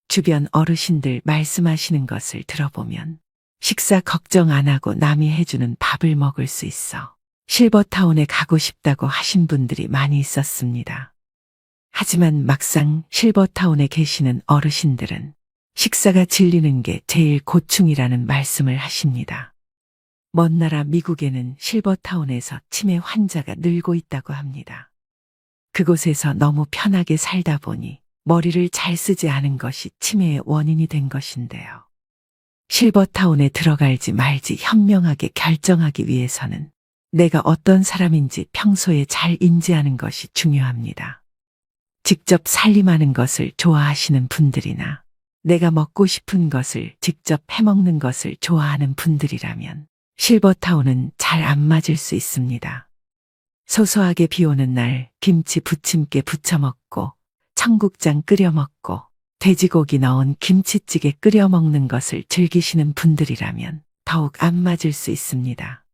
주변 어르신들 말씀하시는 것을 들어보면 식사 걱정 안 하고 남이 해주는 밥을 먹을 수 있어 실버타운에 가고 싶다고 하신 분들이 많이 있었습니다. 하지만 막상 실버타운에 계시는 어르신들은 식사가 질리는 게 제일 고충이라는 말씀을 하십니다. 먼 나라 미국에는 실버타운에서 치매 환자가 늘고 있다고 합니다. 그곳에서 너무 편하게 살다 보니 머리를 잘 쓰지 않은 것이 치매의 원인이 된 것인데요. 실버타운에 들어갈지 말지 현명하게 결정하기 위해서는 내가 어떤 사람인지 평소에 잘 인지하는 것이 중요합니다. 직접 살림하는 것을 좋아하시는 분들이나 내가 먹고 싶은 것을 직접 해먹는 것을 좋아하는 분들이라면 실버타운은 잘 안 맞을 수 있습니다. 소소하게 비 오는 날 김치 부침개 부쳐 먹고 청국장 끓여 먹고 돼지고기 넣은 김치찌개 끓여 먹는 것을 즐기시는 분들이라면 더욱 안 맞을 수 있습니다.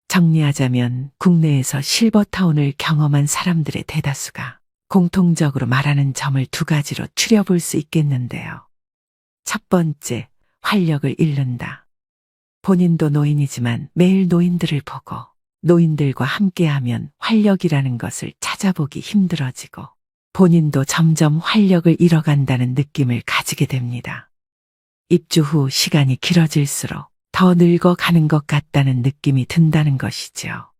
정리하자면 국내에서 실버타운을 경험한 사람들의 대다수가 공통적으로 말하는 점을 두 가지로 추려볼 수 있겠는데요. 첫 번째, 활력을 잃는다. 본인도 노인이지만 매일 노인들을 보고 노인들과 함께하면 활력이라는 것을 찾아보기 힘들어지고 본인도 점점 활력을 잃어간다는 느낌을 가지게 됩니다. 입주 후 시간이 길어질수록 더 늙어가는 것 같다는 느낌이 든다는 것이죠.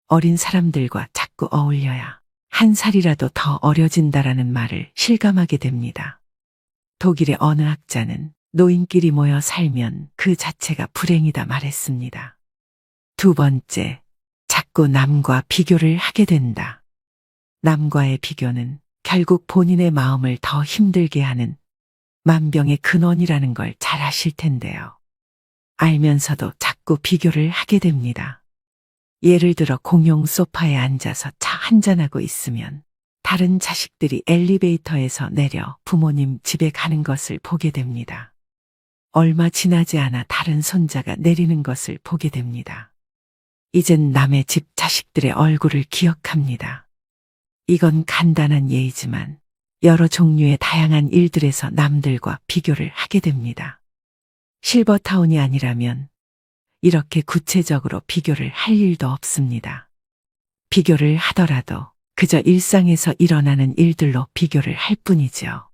어린 사람들과 자꾸 어울려야 한 살이라도 더 어려진다라는 말을 실감하게 됩니다. 독일의 어느 학자는 노인끼리 모여 살면 그 자체가 불행이다 말했습니다. 두 번째, 자꾸 남과 비교를 하게 된다. 남과의 비교는 결국 본인의 마음을 더 힘들게 하는 만병의 근원이라는 걸 잘 아실 텐데요. 알면서도 자꾸 비교를 하게 됩니다. 예를 들어 공용 소파에 앉아서 차 한잔하고 있으면 다른 자식들이 엘리베이터에서 내려 부모님 집에 가는 것을 보게 됩니다. 얼마 지나지 않아 다른 손자가 내리는 것을 보게 됩니다. 이젠 남의 집 자식들의 얼굴을 기억합니다. 이건 간단한 예이지만 여러 종류의 다양한 일들에서 남들과 비교를 하게 됩니다. 실버타운이 아니라면 이렇게 구체적으로 비교를 할 일도 없습니다. 비교를 하더라도 그저 일상에서 일어나는 일들로 비교를 할 뿐이죠.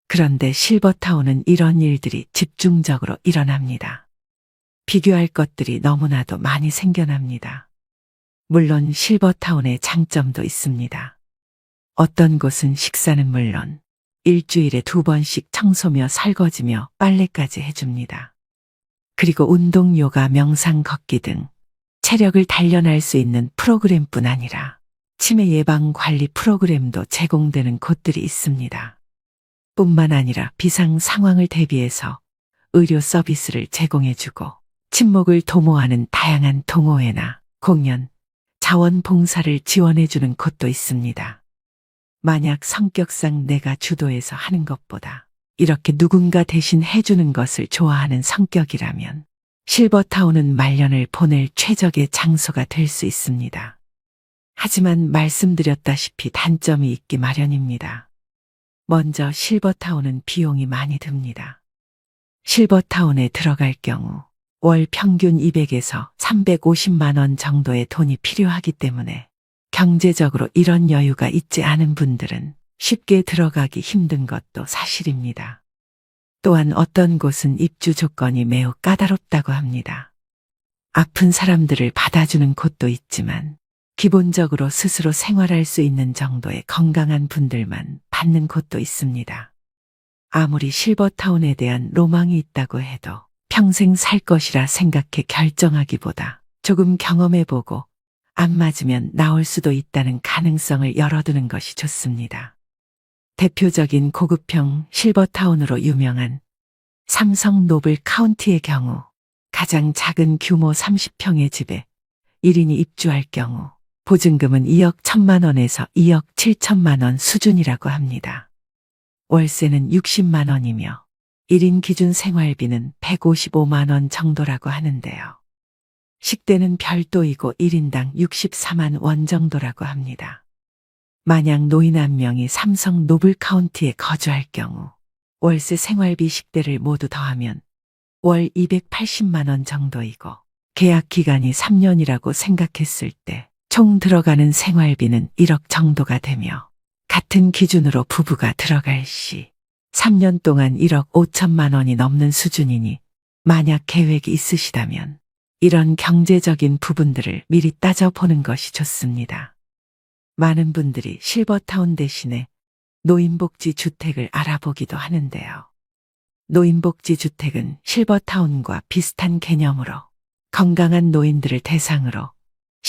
그런데 실버타운은 이런 일들이 집중적으로 일어납니다. 비교할 것들이 너무나도 많이 생겨납니다. 물론 실버타운의 장점도 있습니다. 어떤 곳은 식사는 물론 일주일에 2번씩 청소며 설거지며 빨래까지 해줍니다. 그리고 운동, 요가, 명상, 걷기 등 체력을 단련할 수 있는 프로그램뿐 아니라 치매 예방 관리 프로그램도 제공되는 곳들이 있습니다. 뿐만 아니라 비상 상황을 대비해서 의료 서비스를 제공해주고 친목을 도모하는 다양한 동호회나 공연, 자원봉사를 지원해주는 곳도 있습니다. 만약 성격상 내가 주도해서 하는 것보다 이렇게 누군가 대신 해주는 것을 좋아하는 성격이라면 실버타운은 말년을 보낼 최적의 장소가 될 수 있습니다. 하지만 말씀드렸다시피 단점이 있기 마련입니다. 먼저 실버타운은 비용이 많이 듭니다. 실버타운에 들어갈 경우 월 평균 200에서 350만 원 정도의 돈이 필요하기 때문에 경제적으로 이런 여유가 있지 않은 분들은 쉽게 들어가기 힘든 것도 사실입니다. 또한 어떤 곳은 입주 조건이 매우 까다롭다고 합니다. 아픈 사람들을 받아주는 곳도 있지만 기본적으로 스스로 생활할 수 있는 정도의 건강한 분들만 받는 곳도 있습니다. 아무리 실버타운에 대한 로망이 있다고 해도 평생 살 것이라 생각해 결정하기보다 조금 경험해보고 안 맞으면 나올 수도 있다는 가능성을 열어두는 것이 좋습니다. 대표적인 고급형 실버타운으로 유명한 삼성 노블 카운티의 경우 가장 작은 규모 30평의 집에 1인이 입주할 경우 보증금은 2억 1천만 원에서 2억 7천만 원 수준이라고 합니다. 월세는 60만 원이며 1인 기준 생활비는 155만 원 정도라고 하는데요. 식대는 별도이고 1인당 64만 원 정도라고 합니다. 만약 노인 한 명이 삼성 노블 카운티에 거주할 경우 월세, 생활비, 식대를 모두 더하면 월 280만 원 정도이고 계약 기간이 3년이라고 생각했을 때 총 들어가는 생활비는 1억 정도가 되며 같은 기준으로 부부가 들어갈 시 3년 동안 1억 5천만 원이 넘는 수준이니 만약 계획이 있으시다면 이런 경제적인 부분들을 미리 따져보는 것이 좋습니다. 많은 분들이 실버타운 대신에 노인복지 주택을 알아보기도 하는데요. 노인복지 주택은 실버타운과 비슷한 개념으로 건강한 노인들을 대상으로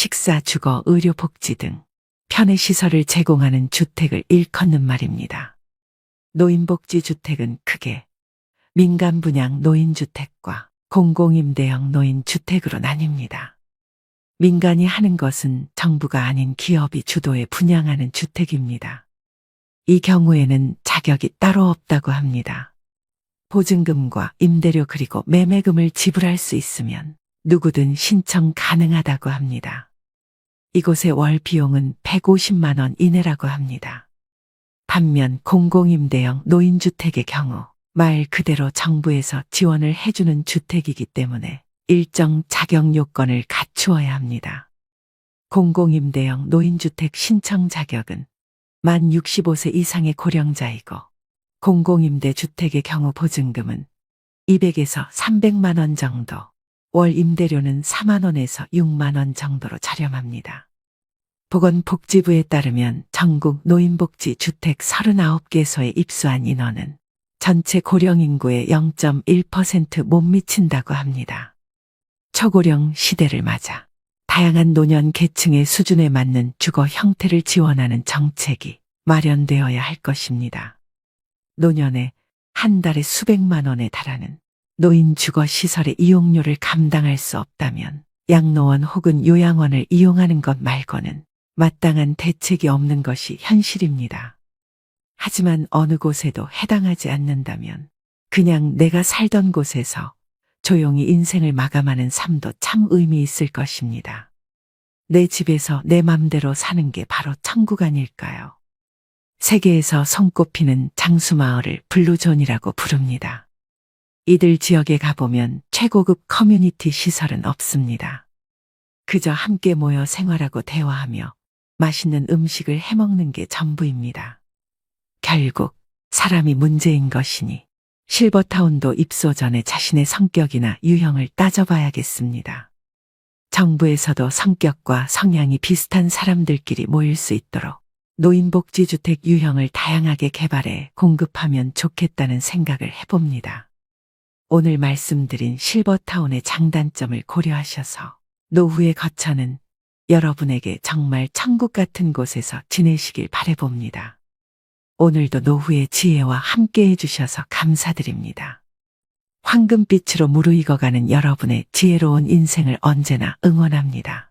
식사, 주거, 의료, 복지 등 편의시설을 제공하는 주택을 일컫는 말입니다. 노인복지 주택은 크게 민간 분양 노인주택과 공공임대형 노인주택으로 나뉩니다. 민간이 하는 것은 정부가 아닌 기업이 주도해 분양하는 주택입니다. 이 경우에는 자격이 따로 없다고 합니다. 보증금과 임대료 그리고 매매금을 지불할 수 있으면 누구든 신청 가능하다고 합니다. 이곳의 월 비용은 150만 원 이내라고 합니다. 반면 공공임대형 노인주택의 경우 말 그대로 정부에서 지원을 해주는 주택이기 때문에 일정 자격 요건을 갖추어야 합니다. 공공임대형 노인주택 신청 자격은 만 65세 이상의 고령자이고 공공임대주택의 경우 보증금은 200에서 300만 원 정도, 월 임대료는 4만 원에서 6만 원 정도로 저렴합니다. 보건복지부에 따르면 전국 노인복지 주택 39개소에 입소한 인원은 전체 고령 인구의 0.1% 못 미친다고 합니다. 초고령 시대를 맞아 다양한 노년 계층의 수준에 맞는 주거 형태를 지원하는 정책이 마련되어야 할 것입니다. 노년에 한 달에 수백만 원에 달하는 노인 주거 시설의 이용료를 감당할 수 없다면 양로원 혹은 요양원을 이용하는 것 말고는 마땅한 대책이 없는 것이 현실입니다. 하지만 어느 곳에도 해당하지 않는다면 그냥 내가 살던 곳에서 조용히 인생을 마감하는 삶도 참 의미 있을 것입니다. 내 집에서 내 맘대로 사는 게 바로 천국 아닐까요? 세계에서 손꼽히는 장수마을을 블루존이라고 부릅니다. 이들 지역에 가보면 최고급 커뮤니티 시설은 없습니다. 그저 함께 모여 생활하고 대화하며 맛있는 음식을 해먹는 게 전부입니다. 결국 사람이 문제인 것이니 실버타운도 입소 전에 자신의 성격이나 유형을 따져봐야겠습니다. 정부에서도 성격과 성향이 비슷한 사람들끼리 모일 수 있도록 노인복지주택 유형을 다양하게 개발해 공급하면 좋겠다는 생각을 해봅니다. 오늘 말씀드린 실버타운의 장단점을 고려하셔서 노후의 거처는 여러분에게 정말 천국 같은 곳에서 지내시길 바라봅니다. 오늘도 노후의 지혜와 함께 해주셔서 감사드립니다. 황금빛으로 무르익어가는 여러분의 지혜로운 인생을 언제나 응원합니다.